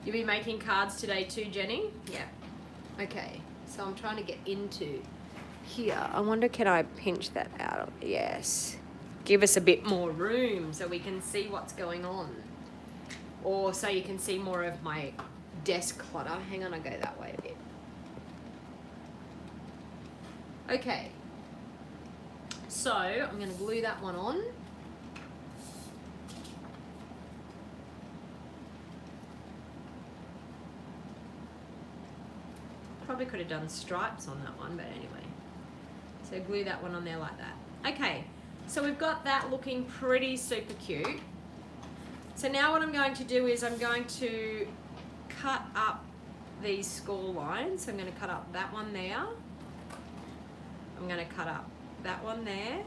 You'll be making cards today too, Jenny? Yeah. Okay, so I'm trying to get into here. I wonder, can I pinch that out? Yes. Give us a bit more room so we can see what's going on. Or so you can see more of my desk clutter. Hang on, I go that way a bit. Okay. So I'm going to glue that one on. Probably could have done stripes on that one, but anyway. So glue that one on there like that. Okay, so we've got that looking pretty super cute. So now what I'm going to do is I'm going to cut up these score lines. So I'm going to cut up that one there. I'm going to cut up that one there.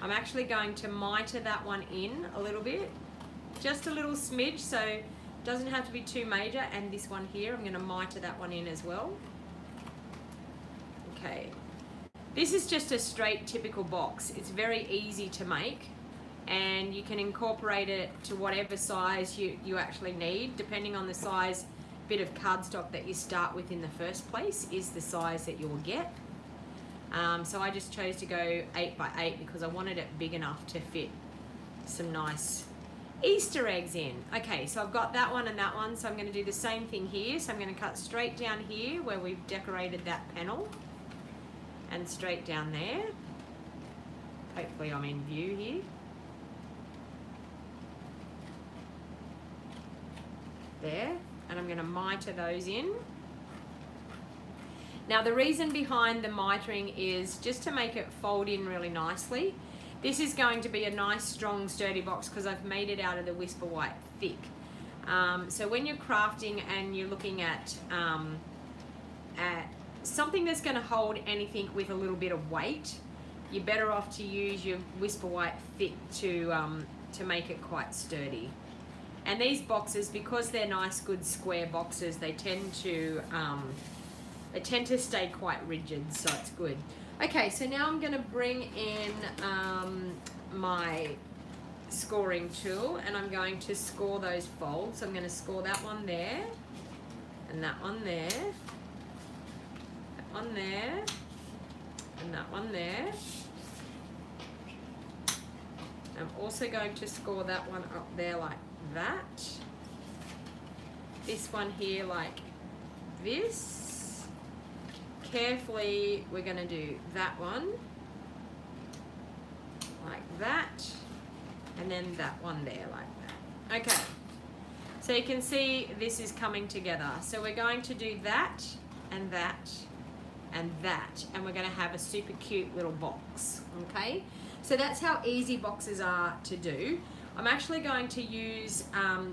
I'm actually going to miter that one in a little bit, just a little smidge, so it doesn't have to be too major. And this one here, I'm going to miter that one in as well. Okay, this is just a straight typical box. It's very easy to make, and you can incorporate it to whatever size you actually need, depending on the size bit of cardstock that you start with in the first place is the size that you'll get. So I just chose to go 8 by 8 because I wanted it big enough to fit some nice Easter eggs in. Okay, so I've got that one and that one, so I'm going to do the same thing here. So I'm going to cut straight down here where we've decorated that panel, and straight down there. Hopefully I'm in view here. There, and I'm going to miter those in. Now the reason behind the mitering is just to make it fold in really nicely. This is going to be a nice strong sturdy box because I've made it out of the Whisper White thick. So when you're crafting and you're looking at something that's going to hold anything with a little bit of weight, you're better off to use your Whisper White thick to make it quite sturdy. And these boxes, because they're nice good square boxes, they tend to stay quite rigid, so it's good. Okay, so now I'm going to bring in my scoring tool, and I'm going to score those folds. So I'm going to score that one there, and that one there, that one there, and that one there. I'm also going to score that one up there like that. This one here like this. Carefully, we're going to do that one like that, and then that one there like that. Okay, so you can see this is coming together. So we're going to do that and that and that, and we're going to have a super cute little box. Okay, so that's how easy boxes are to do. I'm actually going to use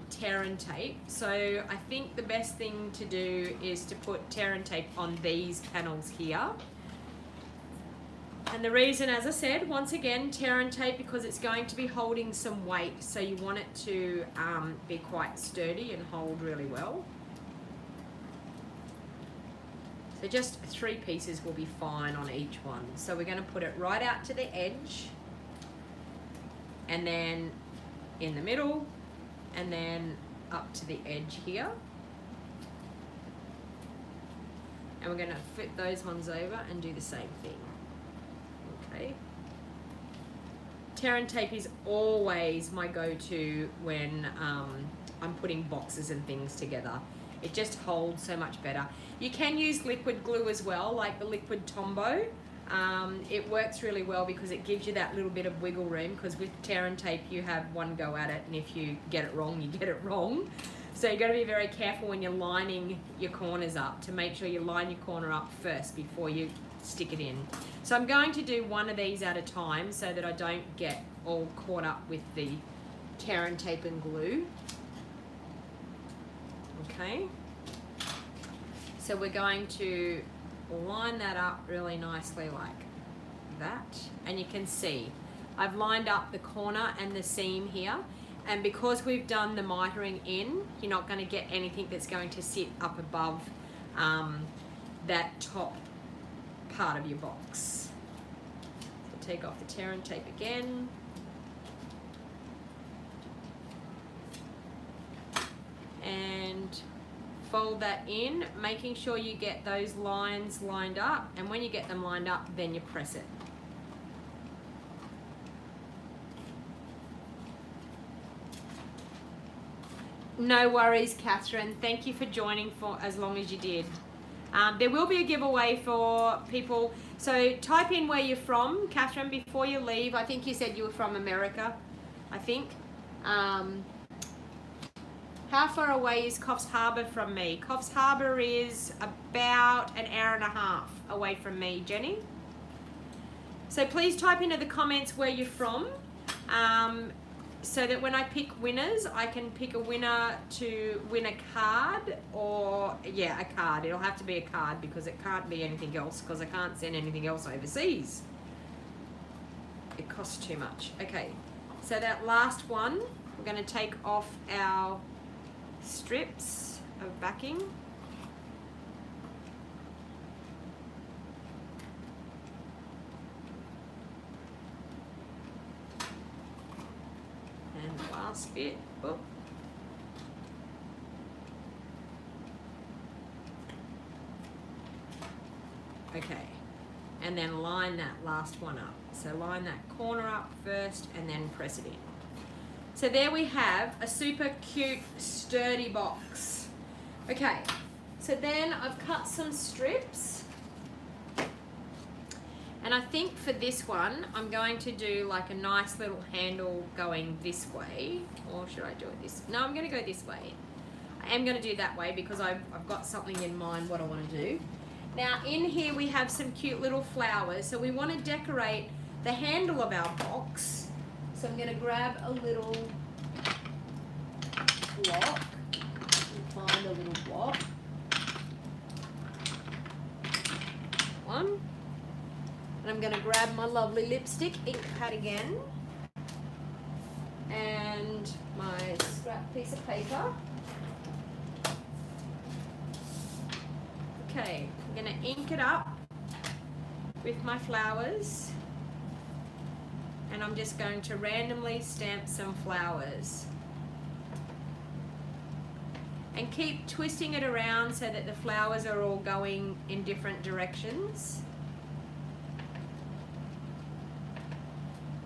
tear and tape. So I think the best thing to do is to put tear and tape on these panels here. And the reason, as I said, once again, tear and tape, because it's going to be holding some weight. So you want it to be quite sturdy and hold really well. So just 3 pieces will be fine on each one. So we're going to put it right out to the edge, and then in the middle, and then up to the edge here. And we're going to flip those ones over and do the same thing. Okay. Tear and tape is always my go-to when I'm putting boxes and things together. It just holds so much better. You can use liquid glue as well, like the liquid Tombow. It works really well because it gives you that little bit of wiggle room, because with tear and tape you have one go at it, and if you get it wrong, you get it wrong. So you've got to be very careful when you're lining your corners up to make sure you line your corner up first before you stick it in. So I'm going to do one of these at a time so that I don't get all caught up with the tear and tape and glue. Okay. So we're going to line that up really nicely like that. And you can see I've lined up the corner and the seam here. And because we've done the mitering in, you're not going to get anything that's going to sit up above that top part of your box. So take off the tear and tape again. And fold that in, making sure you get those lines lined up. And when you get them lined up, then you press it. No worries, Catherine. Thank you for joining for as long as you did. There will be a giveaway for people. So type in where you're from, Catherine, before you leave. I think you said you were from America, I think. How far away is Coffs Harbour from me? Coffs Harbour is about an hour and a half away from me, Jenny. So please type into the comments where you're from. So that when I pick winners, I can pick a winner to win a card, or yeah, a card. It'll have to be a card because it can't be anything else, because I can't send anything else overseas. It costs too much. Okay, so that last one, we're going to take off our strips of backing. And the last bit, oh. Okay, and then line that last one up. So line that corner up first and then press it in. So there we have a super cute, sturdy box. Okay, so then I've cut some strips. And I think for this one, I'm going to do like a nice little handle going this way. Or should I do it this? No, I'm going to go this way. I am going to do that way because I've got something in mind what I want to do. Now in here we have some cute little flowers. So we want to decorate the handle of our box. So I'm going to grab a little block. Find a little block. One. And I'm going to grab my lovely lipstick ink pad again. And my scrap piece of paper. Okay, I'm going to ink it up with my flowers. And I'm just going to randomly stamp some flowers. And keep twisting it around so that the flowers are all going in different directions.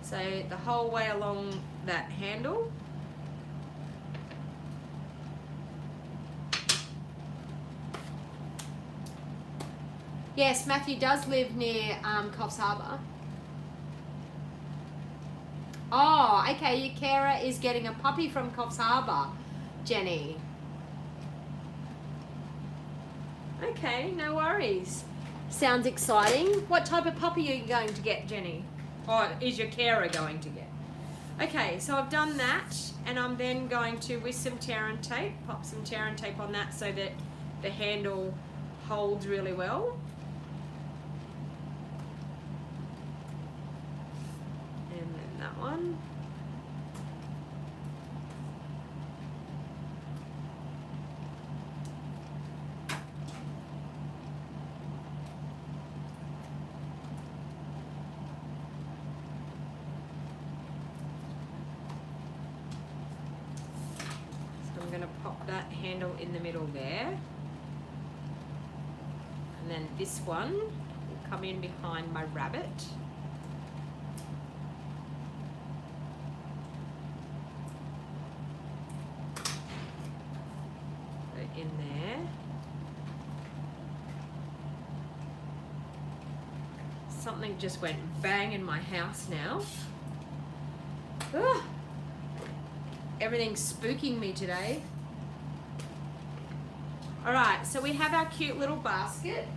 So the whole way along that handle. Yes, Matthew does live near Coffs Harbour. Oh, okay, your carer is getting a puppy from Coffs Harbour, Jenny. Okay, no worries. Sounds exciting. What type of puppy are you going to get, Jenny? Or is your carer going to get? Okay, so I've done that, and I'm then going to, with some tear and tape, pop some tear and tape on that so that the handle holds really well. And then that one. going to pop that handle in the middle there. And then this one will come in behind my rabbit. Go in there. Something just went bang in my house now. Ah, everything's spooking me today. Alright, so we have our cute little basket.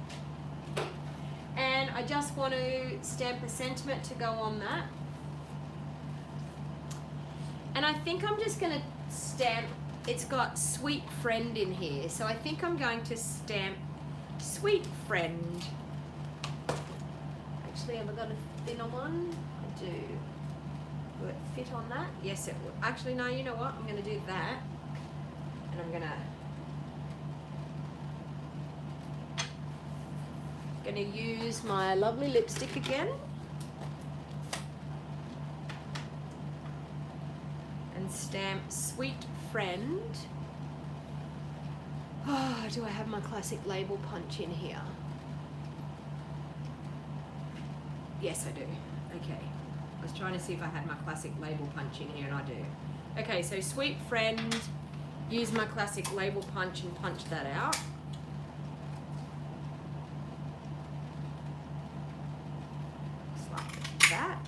And I just want to stamp a sentiment to go on that. And I think I'm just going to stamp, it's got Sweet Friend in here. So I think I'm going to stamp Sweet Friend. Actually, have I got a thinner one? I do. Will it fit on that? Yes, it will. Actually, no, you know what? I'm going to do that. And I'm going to use my lovely lipstick again. And stamp Sweet Friend. Oh, do I have my classic label punch in here? Yes, I do. Okay. I was trying to see if I had my classic label punch in here, and I do. Okay, so Sweet Friend, use my classic label punch and punch that out. Just like that.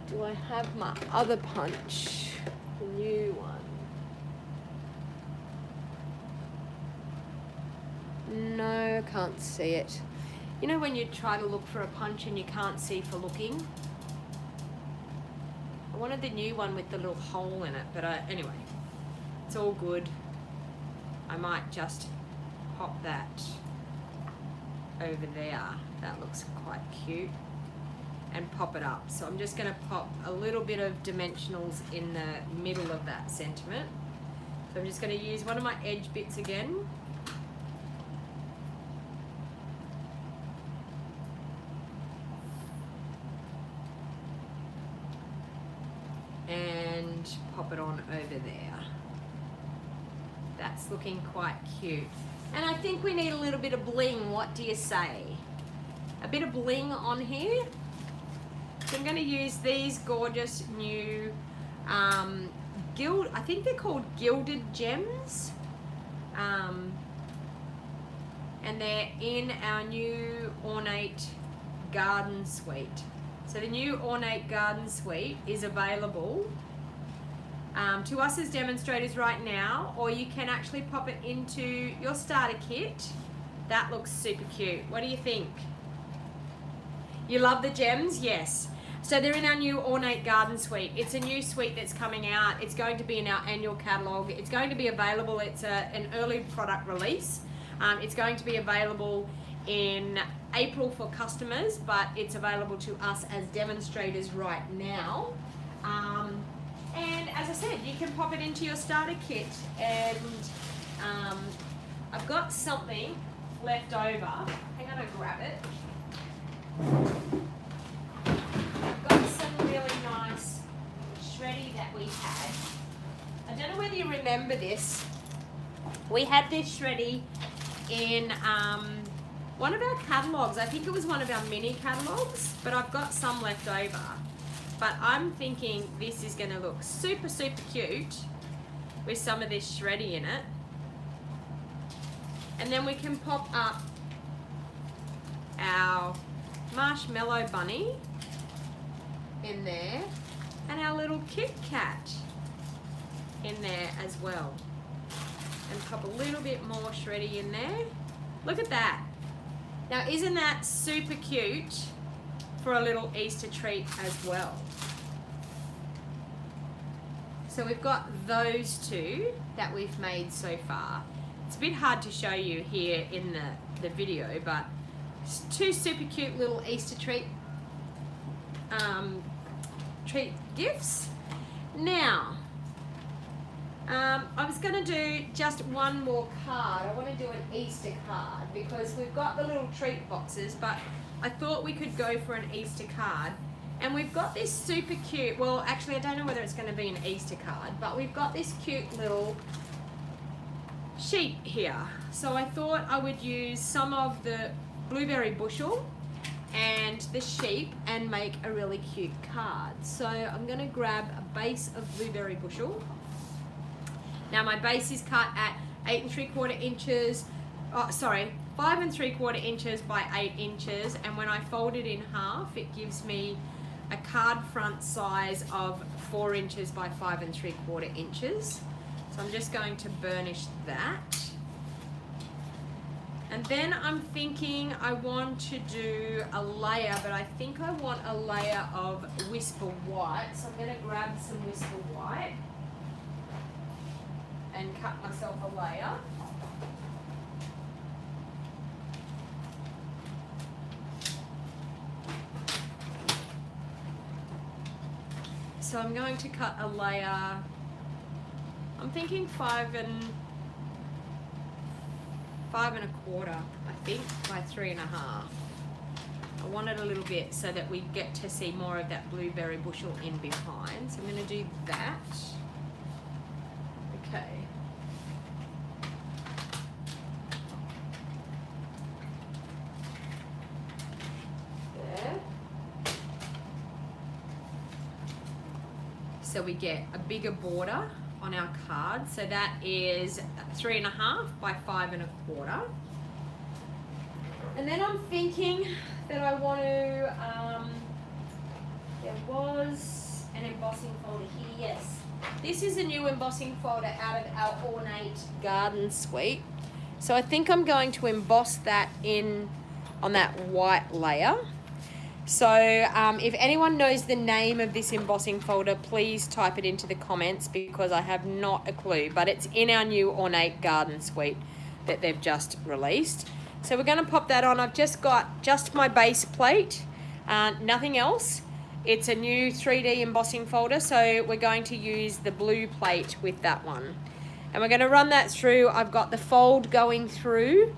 Do I have my other punch? The new one. No, I can't see it. You know when you try to look for a punch and you can't see for looking? I wanted the new one with the little hole in it, but anyway, it's all good. I might just pop that over there. That looks quite cute. And pop it up. So I'm just going to pop a little bit of dimensionals in the middle of that sentiment. So I'm just going to use one of my edge bits again. And pop it on over there. That's looking quite cute. And I think we need a little bit of bling. What do you say? A bit of bling on here. So I'm going to use these gorgeous new I think they're called gilded gems, and they're in our new ornate garden suite. So the new ornate garden suite is available to us as demonstrators right now, or you can actually pop it into your starter kit. That looks super cute. What do you think? You love the gems? Yes. So they're in our new ornate garden suite. It's a new suite that's coming out. It's going to be in our annual catalogue. It's going to be available. It's an early product release. It's going to be available in April for customers, but it's available to us as demonstrators right now. And as I said, you can pop it into your starter kit. And I've got something left over. Hang on, I'll grab it. Really nice shreddy that we had. I don't know whether you remember this. We had this shreddy in one of our catalogs. I think it was one of our mini catalogs, but I've got some left over. But I'm thinking this is going to look super, super cute with some of this shreddy in it. And then we can pop up our marshmallow bunny in there, and our little Kit Kat in there as well, and pop a little bit more shreddy in there. Look at that. Now isn't that super cute for a little Easter treat as well? So we've got those two that we've made so far. It's a bit hard to show you here in the video, but it's two super cute little Easter treat gifts. Now, I was going to do just one more card. I want to do an Easter card because we've got the little treat boxes, but I thought we could go for an Easter card. And we've got this super cute, well, actually I don't know whether it's going to be an Easter card, but we've got this cute little sheet here. So I thought I would use some of the blueberry bushel and the sheep and make a really cute card. So I'm going to grab a base of blueberry bushel. Now my base is cut at 8 3/4 inches, 5 3/4 inches by 8 inches, and when I fold it in half it gives me a card front size of 4 inches by 5 3/4 inches. So I'm just going to burnish that. And then I'm thinking I want to do a layer, but I think I want a layer of Whisper White. So I'm going to grab some Whisper White and cut myself a layer. So I'm going to cut a layer, I'm thinking 5 1/4, I think, by 3 1/2. I want it a little bit so that we get to see more of that blueberry bushel in behind. So I'm going to do that. Okay. There. So we get a bigger border on our card. So that is 3 1/2 by 5 1/4. And then I'm thinking that I want to, there was an embossing folder here, yes. This is a new embossing folder out of our Ornate Garden Suite. So I think I'm going to emboss that in on that white layer. So if anyone knows the name of this embossing folder, please type it into the comments because I have not a clue, but it's in our new Ornate Garden Suite that they've just released. So we're going to pop that on. I've just got just my base plate, nothing else. It's a new 3D embossing folder, so we're going to use the blue plate with that one. And we're going to run that through. I've got the fold going through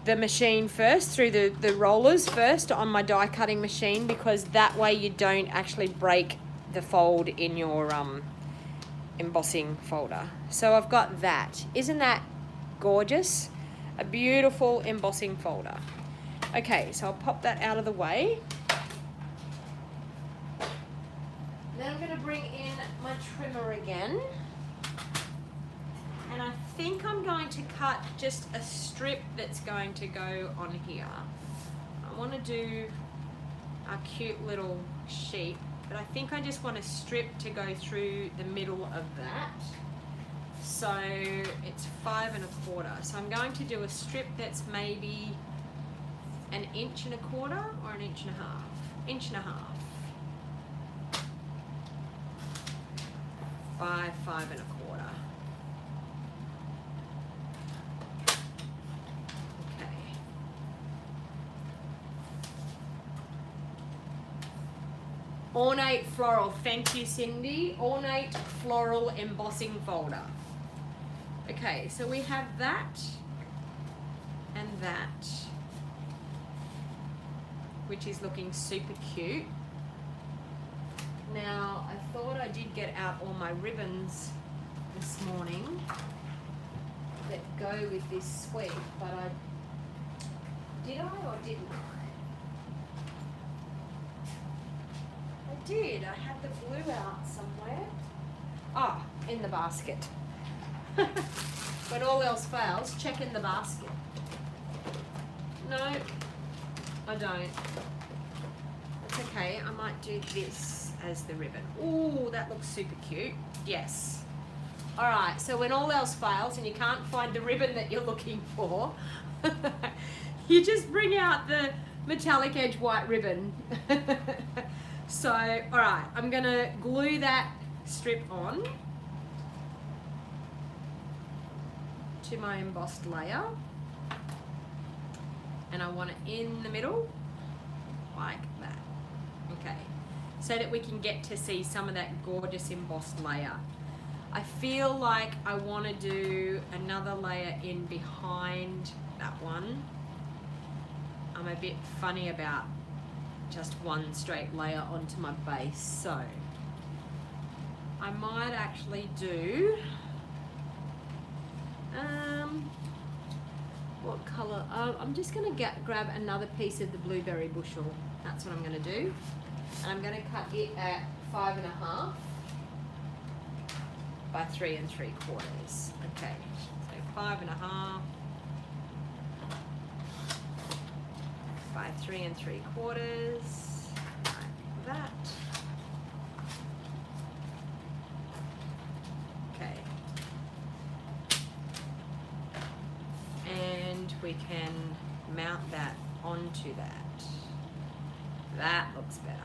the machine first, through the rollers first on my die cutting machine, because that way you don't actually break the fold in your embossing folder. So I've got that. Isn't that gorgeous? A beautiful embossing folder. Okay, so I'll pop that out of the way. Then I'm going to bring in my trimmer again. And I think I'm going to cut just a strip that's going to go on here. I want to do a cute little sheep, but I think I just want a strip to go through the middle of that. So it's 5 1/4. So I'm going to do a strip that's maybe 1 1/4 or 1 1/2. 1 1/2 by 5 1/4. Ornate Floral, thank you Cindy. Ornate Floral embossing folder. Okay, so we have that and that, which is looking super cute. Now, I thought I did get out all my ribbons this morning that go with this suite, but did I or didn't I? I had the blue out somewhere. Ah, in the basket. When all else fails, check in the basket. No, I don't. It's okay, I might do this as the ribbon. Ooh, that looks super cute. Yes. Alright, so when all else fails and you can't find the ribbon that you're looking for, you just bring out the metallic edge white ribbon. So, alright, I'm going to glue that strip on to my embossed layer. And I want it in the middle, like that. Okay, so that we can get to see some of that gorgeous embossed layer. I feel like I want to do another layer in behind that one. I'm a bit funny about just one straight layer onto my base, so I might actually do what color? I'm just going to grab another piece of the blueberry bushel. That's what I'm going to do. And I'm going to cut it at 5.5 by 3 3/4. Okay, so 5.5 by 3 3/4, like that. Okay, and we can mount that onto that. That looks better.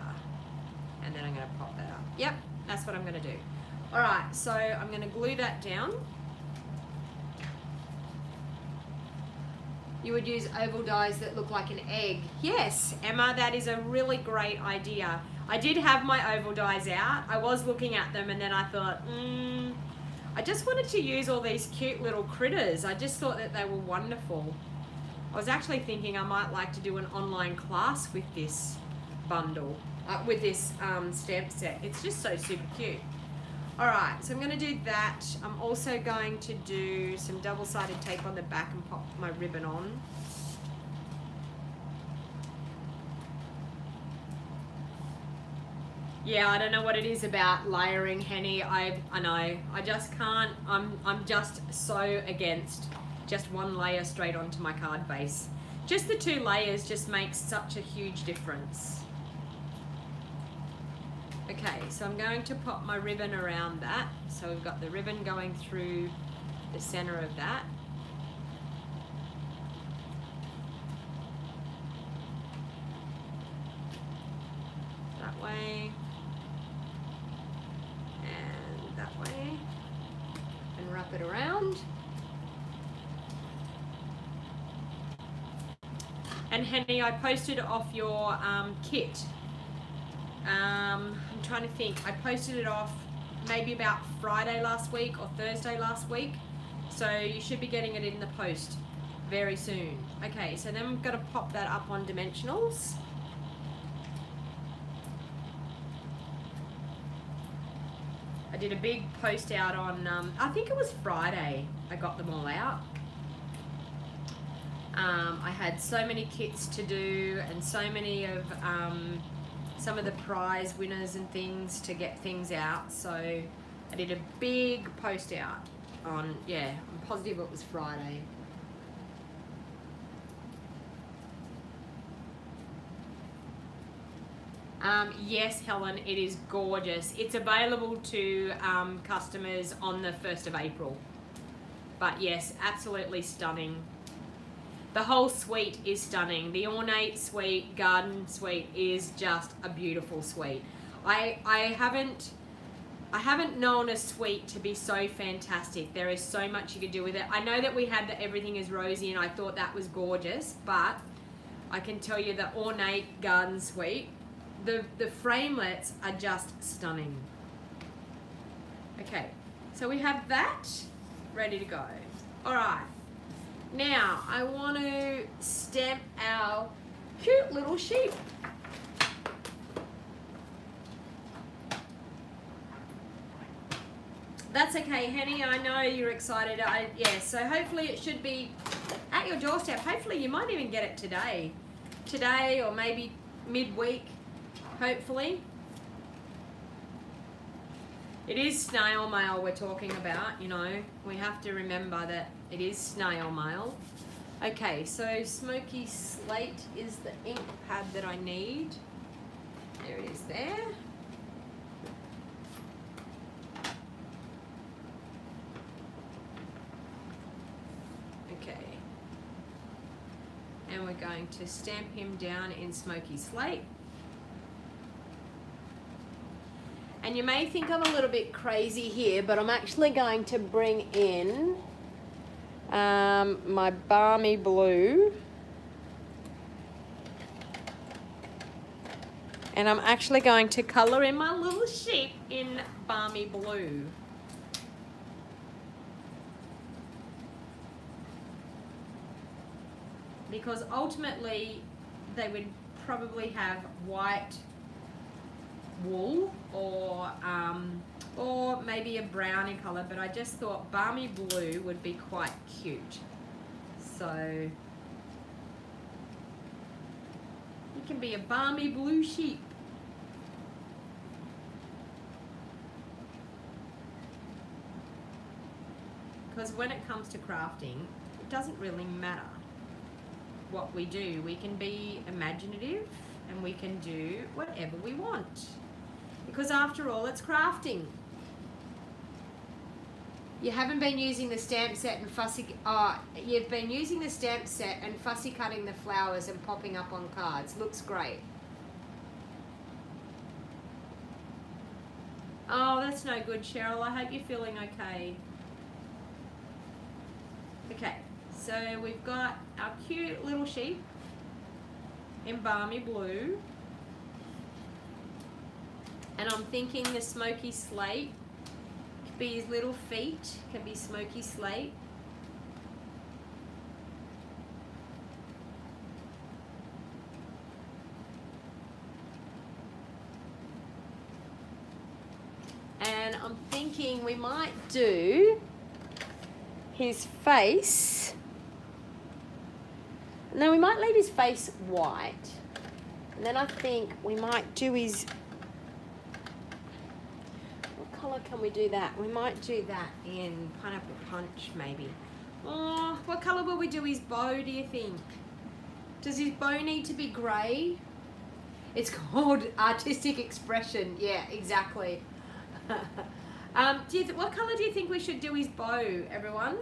And then I'm going to pop that up. Yep, that's what I'm going to do. All right, so I'm going to glue that down. You would use oval dies that look like an egg. Yes, Emma, that is a really great idea. I did have my oval dies out. I was looking at them and then I thought, I just wanted to use all these cute little critters. I just thought that they were wonderful. I was actually thinking I might like to do an online class with this bundle, with this stamp set. It's just so super cute. All right, so I'm going to do that. I'm also going to do some double-sided tape on the back and pop my ribbon on. Yeah, I don't know what it is about layering, Henny. I know. I just can't. I'm just so against just one layer straight onto my card base. Just the 2 layers just makes such a huge difference. Okay, so I'm going to pop my ribbon around that. So we've got the ribbon going through the center of that. That way. And that way. And wrap it around. And Henny, I posted off your kit. I'm trying to think. I posted it off maybe about Friday last week or Thursday last week. So you should be getting it in the post very soon. Okay, so then I'm going to pop that up on dimensionals. I did a big post out on, I think it was Friday, I got them all out. I had so many kits to do and so many of some of the prize winners and things to get things out, so I did a big post out on, yeah, I'm positive it was Friday. Yes, Helen, it is gorgeous. It's available to customers on the 1st of April. But yes, absolutely stunning. The whole suite is stunning. The ornate suite, garden suite is just a beautiful suite. I haven't known a suite to be so fantastic. There is so much you could do with it. I know that we had the Everything is Rosy and I thought that was gorgeous, but I can tell you the ornate garden suite, the framelets are just stunning. Okay, so we have that ready to go. All right. Now, I want to stamp our cute little sheep. That's okay, Henny. I know you're excited. Yeah, so hopefully it should be at your doorstep. Hopefully you might even get it today. Today or maybe midweek, hopefully. It is snail mail we're talking about, you know. We have to remember that it is snail mail. Okay, so Smoky Slate is the ink pad that I need. There it is there. Okay. And we're going to stamp him down in Smoky Slate. And you may think I'm a little bit crazy here, but I'm actually going to bring in my Balmy Blue. And I'm actually going to colour in my little sheep in Balmy Blue. because ultimately they would probably have white wool or maybe a browny color, but I just thought balmy blue would be quite cute. So you can be a balmy blue sheep. Because when it comes to crafting, it doesn't really matter what we do. We can be imaginative and we can do whatever we want. Because after all, it's crafting. You haven't been using the stamp set and you've been using the stamp set and fussy cutting the flowers and popping up on cards. Looks great. Oh, that's no good, Cheryl. I hope you're feeling okay. Okay, so we've got our cute little sheep in balmy blue. And I'm thinking the smoky slate could be his little feet, can be smoky slate. And I'm thinking we might do his face. No, we might leave his face white. And then I think we might do his... What colour can we do that? We might do that in Pineapple Punch, maybe. Oh, what colour will we do his bow, do you think? Does his bow need to be grey? It's called artistic expression. Yeah, exactly. What colour do you think we should do his bow, everyone?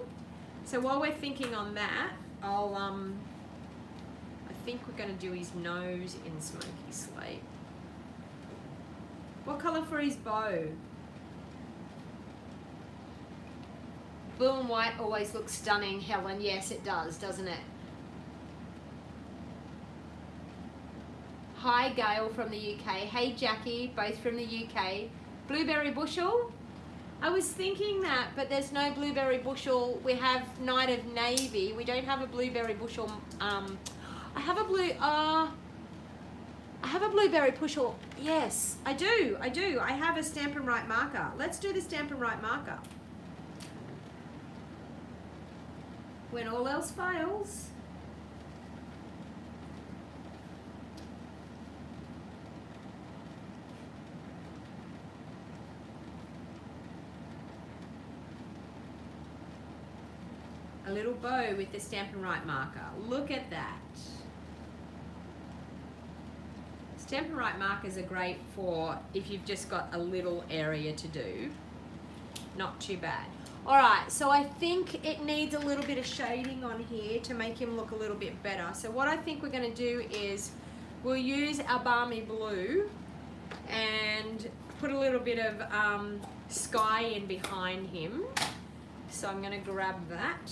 So while we're thinking on that, I think we're going to do his nose in smoky slate. What colour for his bow? Blue and white always looks stunning, Helen. Yes, it does, doesn't it? Hi, Gail from the UK. Hey, Jackie, both from the UK. Blueberry bushel? I was thinking that, but there's no blueberry bushel. We have Night of Navy. We don't have a blueberry bushel. I have a blueberry bushel. Yes, I do. I have a Stampin' Right marker. Let's do the Stampin' Right marker. When all else fails. A little bow with the Stampin' Right marker. Look at that. Stampin' Right markers are great for if you've just got a little area to do. Not too bad. All right, so I think it needs a little bit of shading on here to make him look a little bit better. So what I think we're going to do is we'll use our balmy blue and put a little bit of sky in behind him. So I'm going to grab that.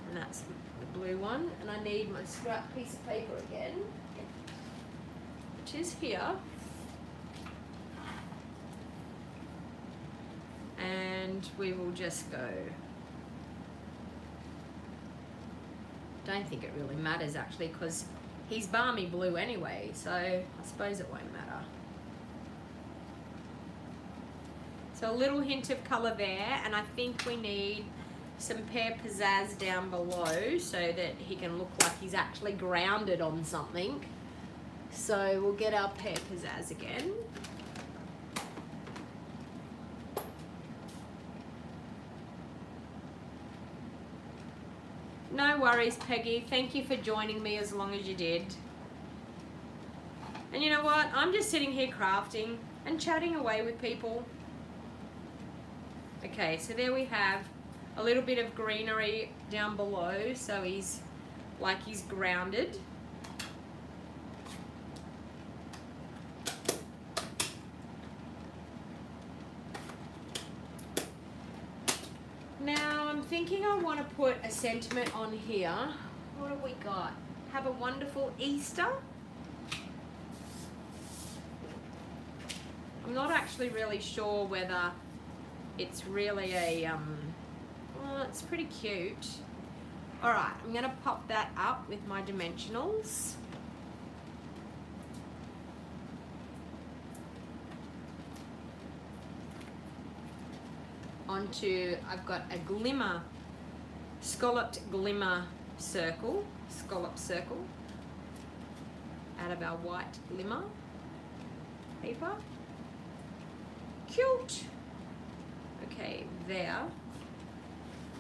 And that's the blue one. And I need my scrap piece of paper again, which is here. And we will just go. Don't think it really matters actually, because he's balmy blue anyway, so I suppose it won't matter. So a little hint of colour there, and I think we need some pear pizzazz down below so that he can look like he's actually grounded on something. So we'll get our pear pizzazz again. No worries, Peggy. Thank you for joining me as long as you did. And you know what? I'm just sitting here crafting and chatting away with people. Okay, so there we have a little bit of greenery down below, so he's like he's grounded. Now I'm thinking I want to put a sentiment on here. What have we got? Have a wonderful Easter. I'm not actually really sure whether it's really a, well, it's pretty cute. All right, I'm gonna pop that up with my dimensionals. Onto, I've got a glimmer, scalloped glimmer circle, scallop circle, out of our white glimmer paper. Cute. Okay, there.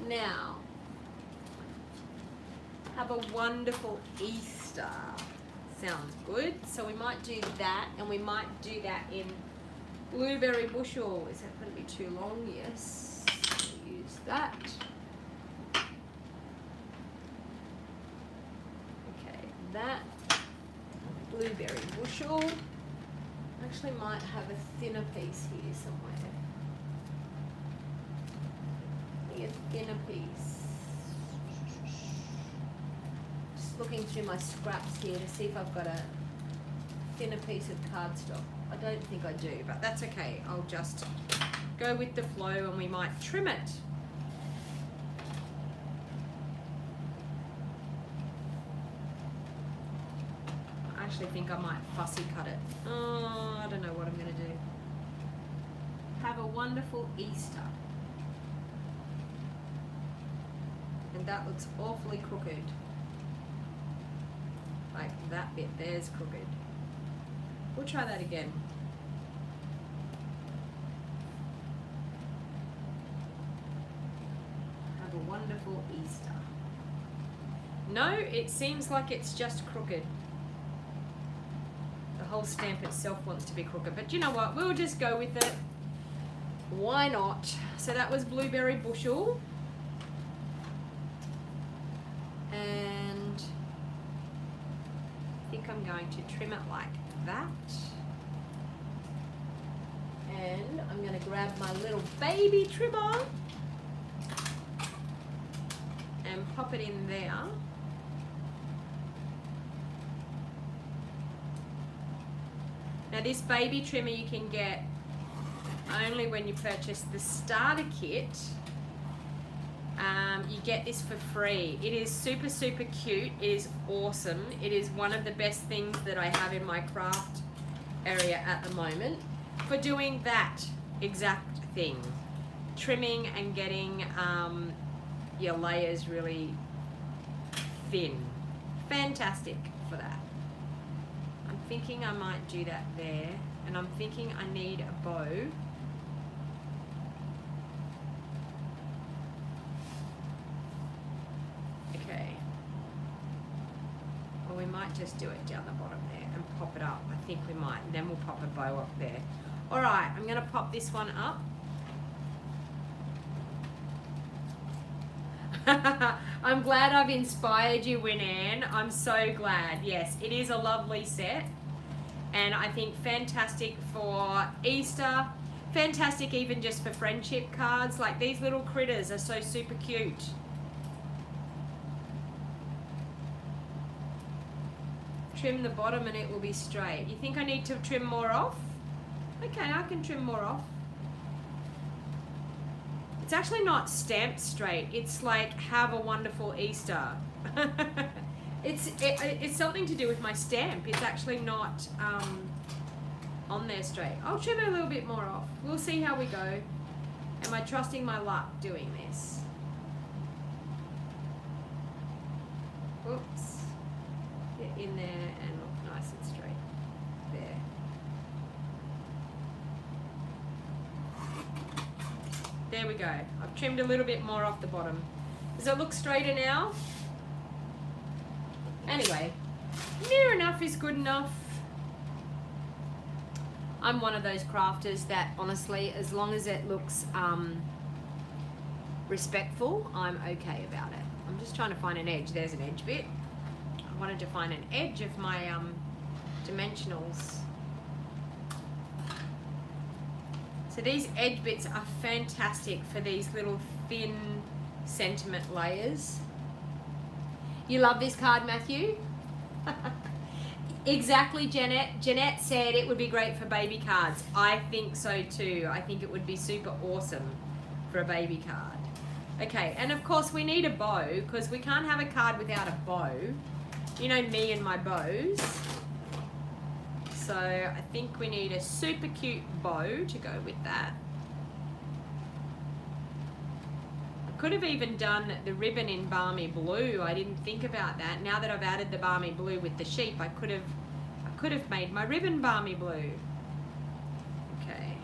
Now, have a wonderful Easter. Sounds good. So we might do that, and we might do that in blueberry bushel. Is that going to be too long? Yes. Use that. Okay, that blueberry bushel. Actually might have a thinner piece here somewhere. A thinner piece. Just looking through my scraps here to see if I've got a thinner piece of cardstock. I don't think I do, but that's okay. I'll just go with the flow and we might trim it. I actually think I might fussy cut it. Oh, I don't know what I'm going to do. Have a wonderful Easter. And that looks awfully crooked. Like that bit there's crooked. We'll try that again. Have a wonderful Easter. No, it seems like it's just crooked. The whole stamp itself wants to be crooked, but you know what? We'll just go with it. Why not? So that was blueberry bushel. And I think I'm going to trim it like that. And I'm going to grab my little baby trimmer and pop it in there. Now this baby trimmer you can get only when you purchase the starter kit. You get this for free. It is super, super cute. It is awesome. It is one of the best things that I have in my craft area at the moment for doing that exact thing. Trimming and getting your layers really thin. Fantastic for that. I'm thinking I might do that there, and I'm thinking I need a bow. Okay. Or we might just do it down the bottom there and pop it up. I think we might, and then we'll pop a bow up there. All right, I'm gonna pop this one up. I'm glad I've inspired you, Winanne. I'm so glad. Yes, it is a lovely set. And I think fantastic for Easter. Fantastic even just for friendship cards. Like these little critters are so super cute. Trim the bottom and it will be straight. You think I need to trim more off? Okay, I can trim more off. It's actually not stamped straight. It's like, have a wonderful Easter. It's something to do with my stamp. It's actually not on there straight. I'll trim it a little bit more off. We'll see how we go. Am I trusting my luck doing this? Oops. Get in there and look nice and straight. There. There we go. I've trimmed a little bit more off the bottom. Does it look straighter now? Anyway, near enough is good enough. I'm one of those crafters that honestly, as long as it looks respectful, I'm okay about it. I'm just trying to find an edge. There's an edge bit. I wanted to find an edge of my dimensionals. So these edge bits are fantastic for these little thin sentiment layers. You love this card, Matthew? Exactly, Jeanette. Jeanette said it would be great for baby cards. I think so too. I think it would be super awesome for a baby card. Okay, and of course we need a bow because we can't have a card without a bow. You know me and my bows. So I think we need a super cute bow to go with that. I could have even done the ribbon in Balmy Blue. I didn't think about that. Now that I've added the Balmy Blue with the sheep, I could have made my ribbon Balmy Blue. Okay.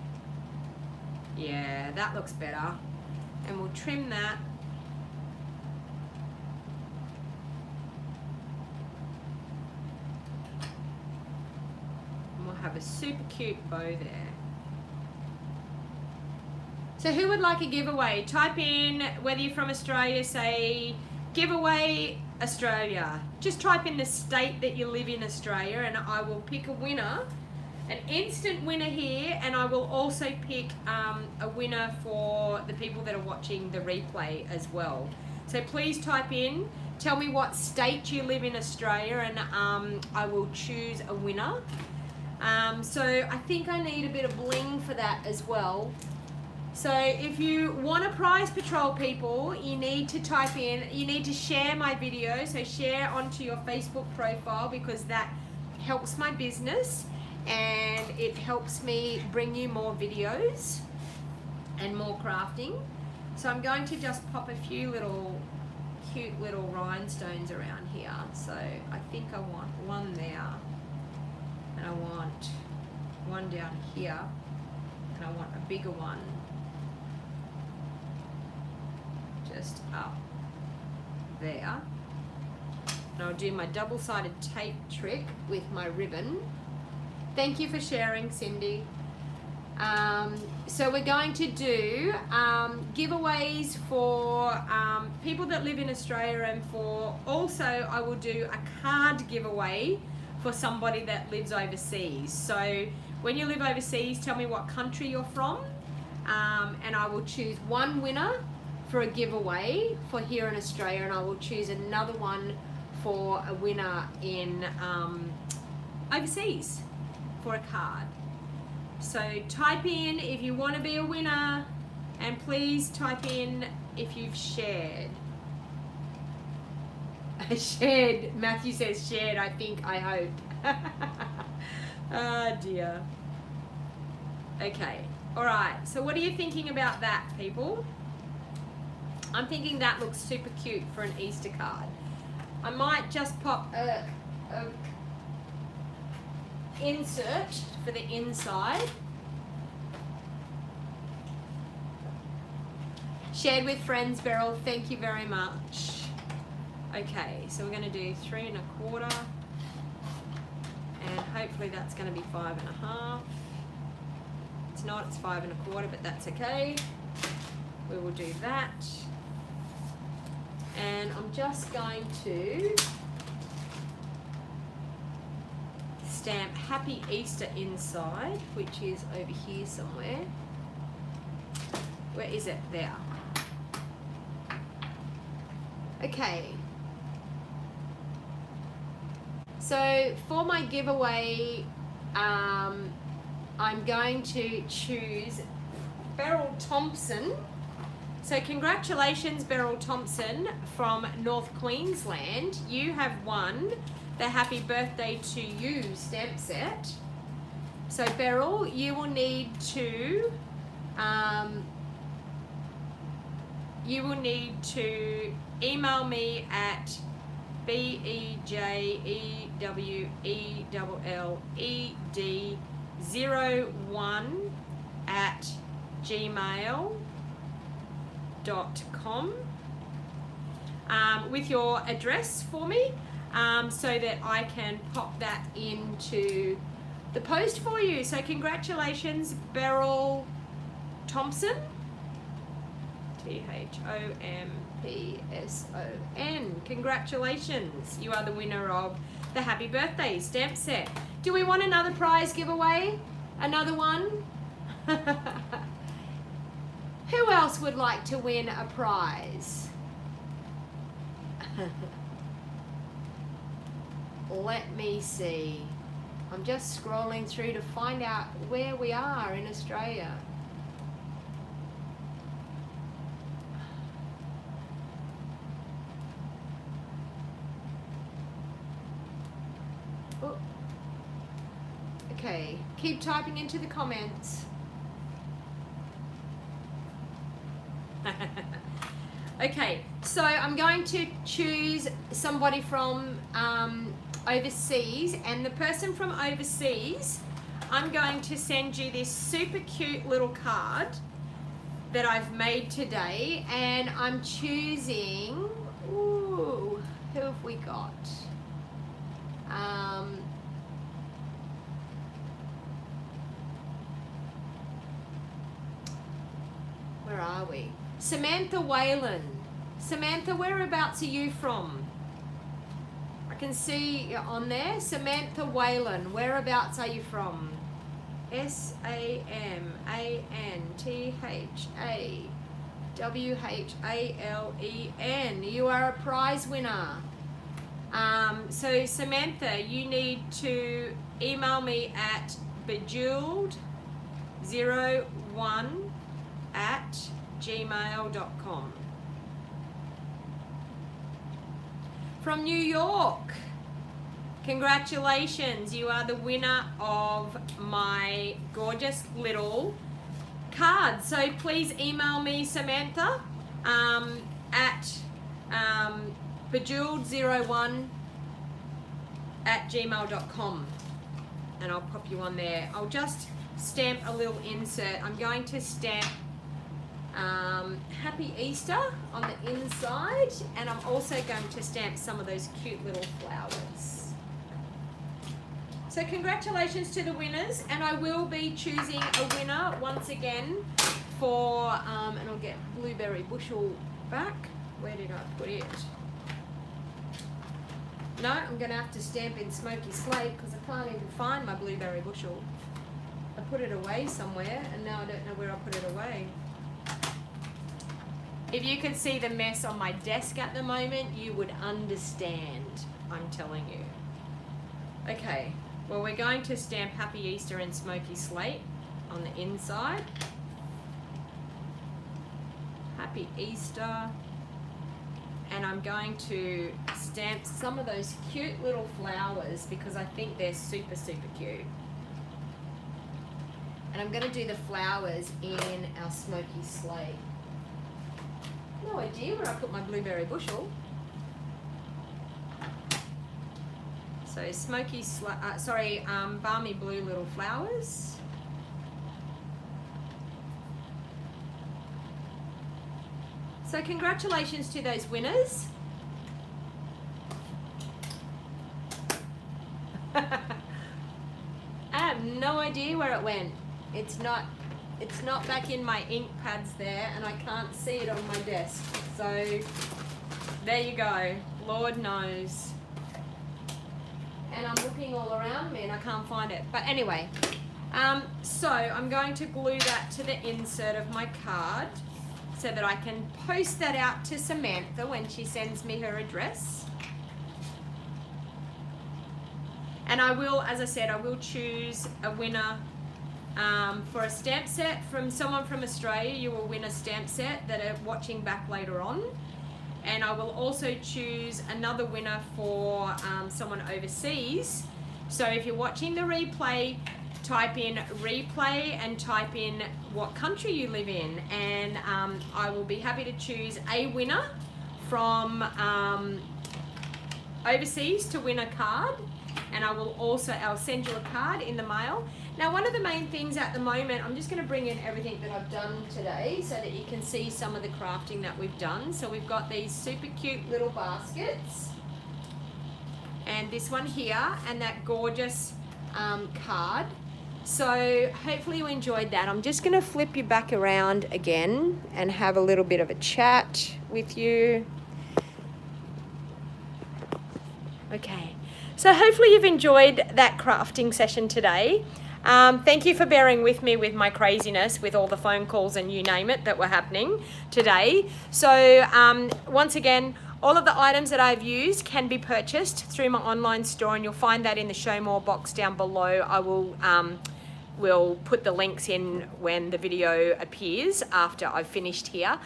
Yeah, that looks better. And we'll trim that. And we'll have a super cute bow there. So who would like a giveaway? Type in, whether you're from Australia, say giveaway Australia. Just type in the state that you live in Australia and I will pick a winner. An instant winner here, and I will also pick a winner for the people that are watching the replay as well. So please type in, tell me what state you live in Australia, and I will choose a winner. So I think I need a bit of bling for that as well. So if you want a prize patrol, people, you need to type in, you need to share my video, so share onto your Facebook profile because that helps my business. And it helps me bring you more videos and more crafting. So I'm going to just pop a few little cute little rhinestones around here. So I think I want one there, and I want one down here, and I want a bigger one just up there. And I'll do my double-sided tape trick with my ribbon. Thank you for sharing, Cindy. So we're going to do giveaways for people that live in Australia, and for also I will do a card giveaway for somebody that lives overseas. So when you live overseas, tell me what country you're from, and I will choose one winner for a giveaway for here in Australia, and I will choose another one for a winner in overseas for a card. So type in if you want to be a winner, and please type in if you've shared. Shared, Matthew says shared, I think, I hope. Oh dear. Okay, alright, so what are you thinking about that, people? I'm thinking that looks super cute for an Easter card. I might just pop a insert for the inside. Shared with friends, Beryl, thank you very much. Okay, so we're going to do 3 1/4, and hopefully that's going to be 5 1/2. It's not, it's 5 1/4, but that's okay. We will do that. And I'm just going to stamp Happy Easter inside, which is over here somewhere. Where is it? There. Okay. So for my giveaway, I'm going to choose Beryl Thompson. So congratulations, Beryl Thompson from North Queensland. You have won the Happy Birthday to You stamp set. So Beryl, you will need to email me at BEJEWELLED01@gmail.com with your address for me, so that I can pop that into the post for you. So congratulations, Beryl Thompson. THOMPSON. Congratulations. You are the winner of the Happy Birthday stamp set. Do we want another prize giveaway? Another one? Who else would like to win a prize? Let me see. I'm just scrolling through to find out where we are in Australia. Oh. Okay, keep typing into the comments. Okay, so I'm going to choose somebody from overseas, and the person from overseas, I'm going to send you this super cute little card that I've made today, and I'm choosing, ooh, who have we got? Where are we? Samantha Whalen. Samantha, whereabouts are you from? I can see you're on there. Samantha Whalen, whereabouts are you from? SAMANTHAWHALEN. You are a prize winner. So Samantha, you need to email me at bejeweled01@gmail.com. From New York, congratulations, you are the winner of my gorgeous little card. So please email me, Samantha, at bejeweled01@gmail.com, and I'll pop you on there. I'll just stamp a little insert. I'm going to stamp Happy Easter on the inside, and I'm also going to stamp some of those cute little flowers. So congratulations to the winners, and I will be choosing a winner once again for, and I'll get Blueberry Bushel back. Where did I put it? No, I'm going to have to stamp in Smoky Slate because I can't even find my Blueberry Bushel. I put it away somewhere, and now I don't know where I put it away. If you could see the mess on my desk at the moment, you would understand, I'm telling you. Okay, well, we're going to stamp Happy Easter and Smoky Slate on the inside. Happy Easter. And I'm going to stamp some of those cute little flowers because I think they're super, super cute. And I'm going to do the flowers in our Smoky Slate. No idea where I put my Blueberry Bushel. So balmy blue little flowers. So congratulations to those winners. I have no idea where it went. It's not back in my ink pads there, and I can't see it on my desk. So there you go. Lord knows. And I'm looking all around me and I can't find it. But anyway, so I'm going to glue that to the insert of my card so that I can post that out to Samantha when she sends me her address. And I will, as I said, I will choose a winner for a stamp set from someone from Australia. You will win a stamp set that are watching back later on. And I will also choose another winner for someone overseas. So if you're watching the replay, type in replay and type in what country you live in, and I will be happy to choose a winner from overseas to win a card. And I'll send you a card in the mail. Now, one of the main things at the moment, I'm just going to bring in everything that I've done today so that you can see some of the crafting that we've done. So we've got these super cute little baskets, and this one here, and that gorgeous card. So hopefully you enjoyed that. I'm just going to flip you back around again and have a little bit of a chat with you. Okay. So hopefully you've enjoyed that crafting session today. Thank you for bearing with me with my craziness with all the phone calls and you name it that were happening today. So once again, all of the items that I've used can be purchased through my online store, and you'll find that in the Show More box down below. I will put the links in when the video appears after I've finished here.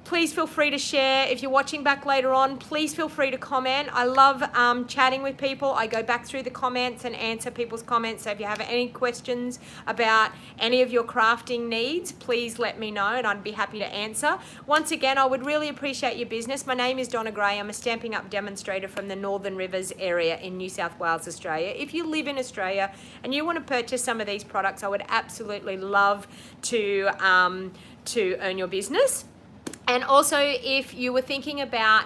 Please feel free to share. If you're watching back later on, please feel free to comment. I love chatting with people. I go back through the comments and answer people's comments. So if you have any questions about any of your crafting needs, please let me know and I'd be happy to answer. Once again, I would really appreciate your business. My name is Donna Gray. I'm a Stampin' Up demonstrator from the Northern Rivers area in New South Wales, Australia. If you live in Australia and you want to purchase some of these products, I would absolutely love to earn your business. And also, if you were thinking about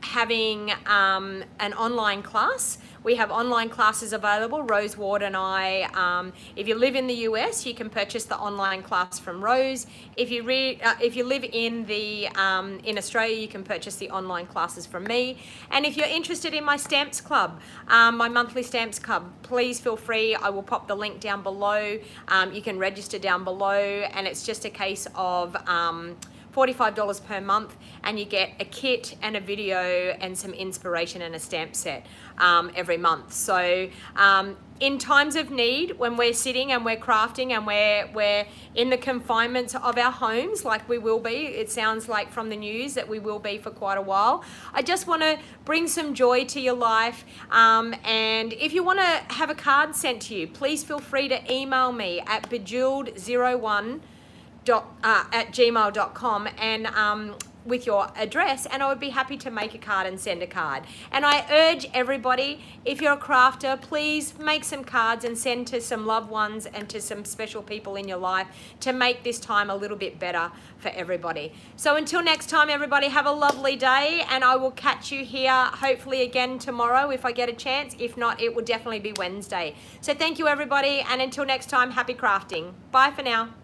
having an online class, we have online classes available, Rose Ward and I. If you live in the US, you can purchase the online class from Rose. If you live in in Australia, you can purchase the online classes from me. And if you're interested in my Stamps Club, my monthly Stamps Club, please feel free. I will pop the link down below. You can register down below, and it's just a case of $45 per month, and you get a kit and a video and some inspiration and a stamp set every month. So in times of need, when we're sitting and we're crafting and we're in the confinements of our homes, like we will be, it sounds like from the news that we will be for quite a while, I just want to bring some joy to your life. And if you want to have a card sent to you, please feel free to email me at bejeweled01 at gmail.com and with your address, and I would be happy to make a card and send a card. And I urge everybody, if you're a crafter, please make some cards and send to some loved ones and to some special people in your life to make this time a little bit better for everybody. So until next time, everybody, have a lovely day, and I will catch you here hopefully again tomorrow if I get a chance. If not, it will definitely be Wednesday. So thank you, everybody, and until next time, happy crafting. Bye for now.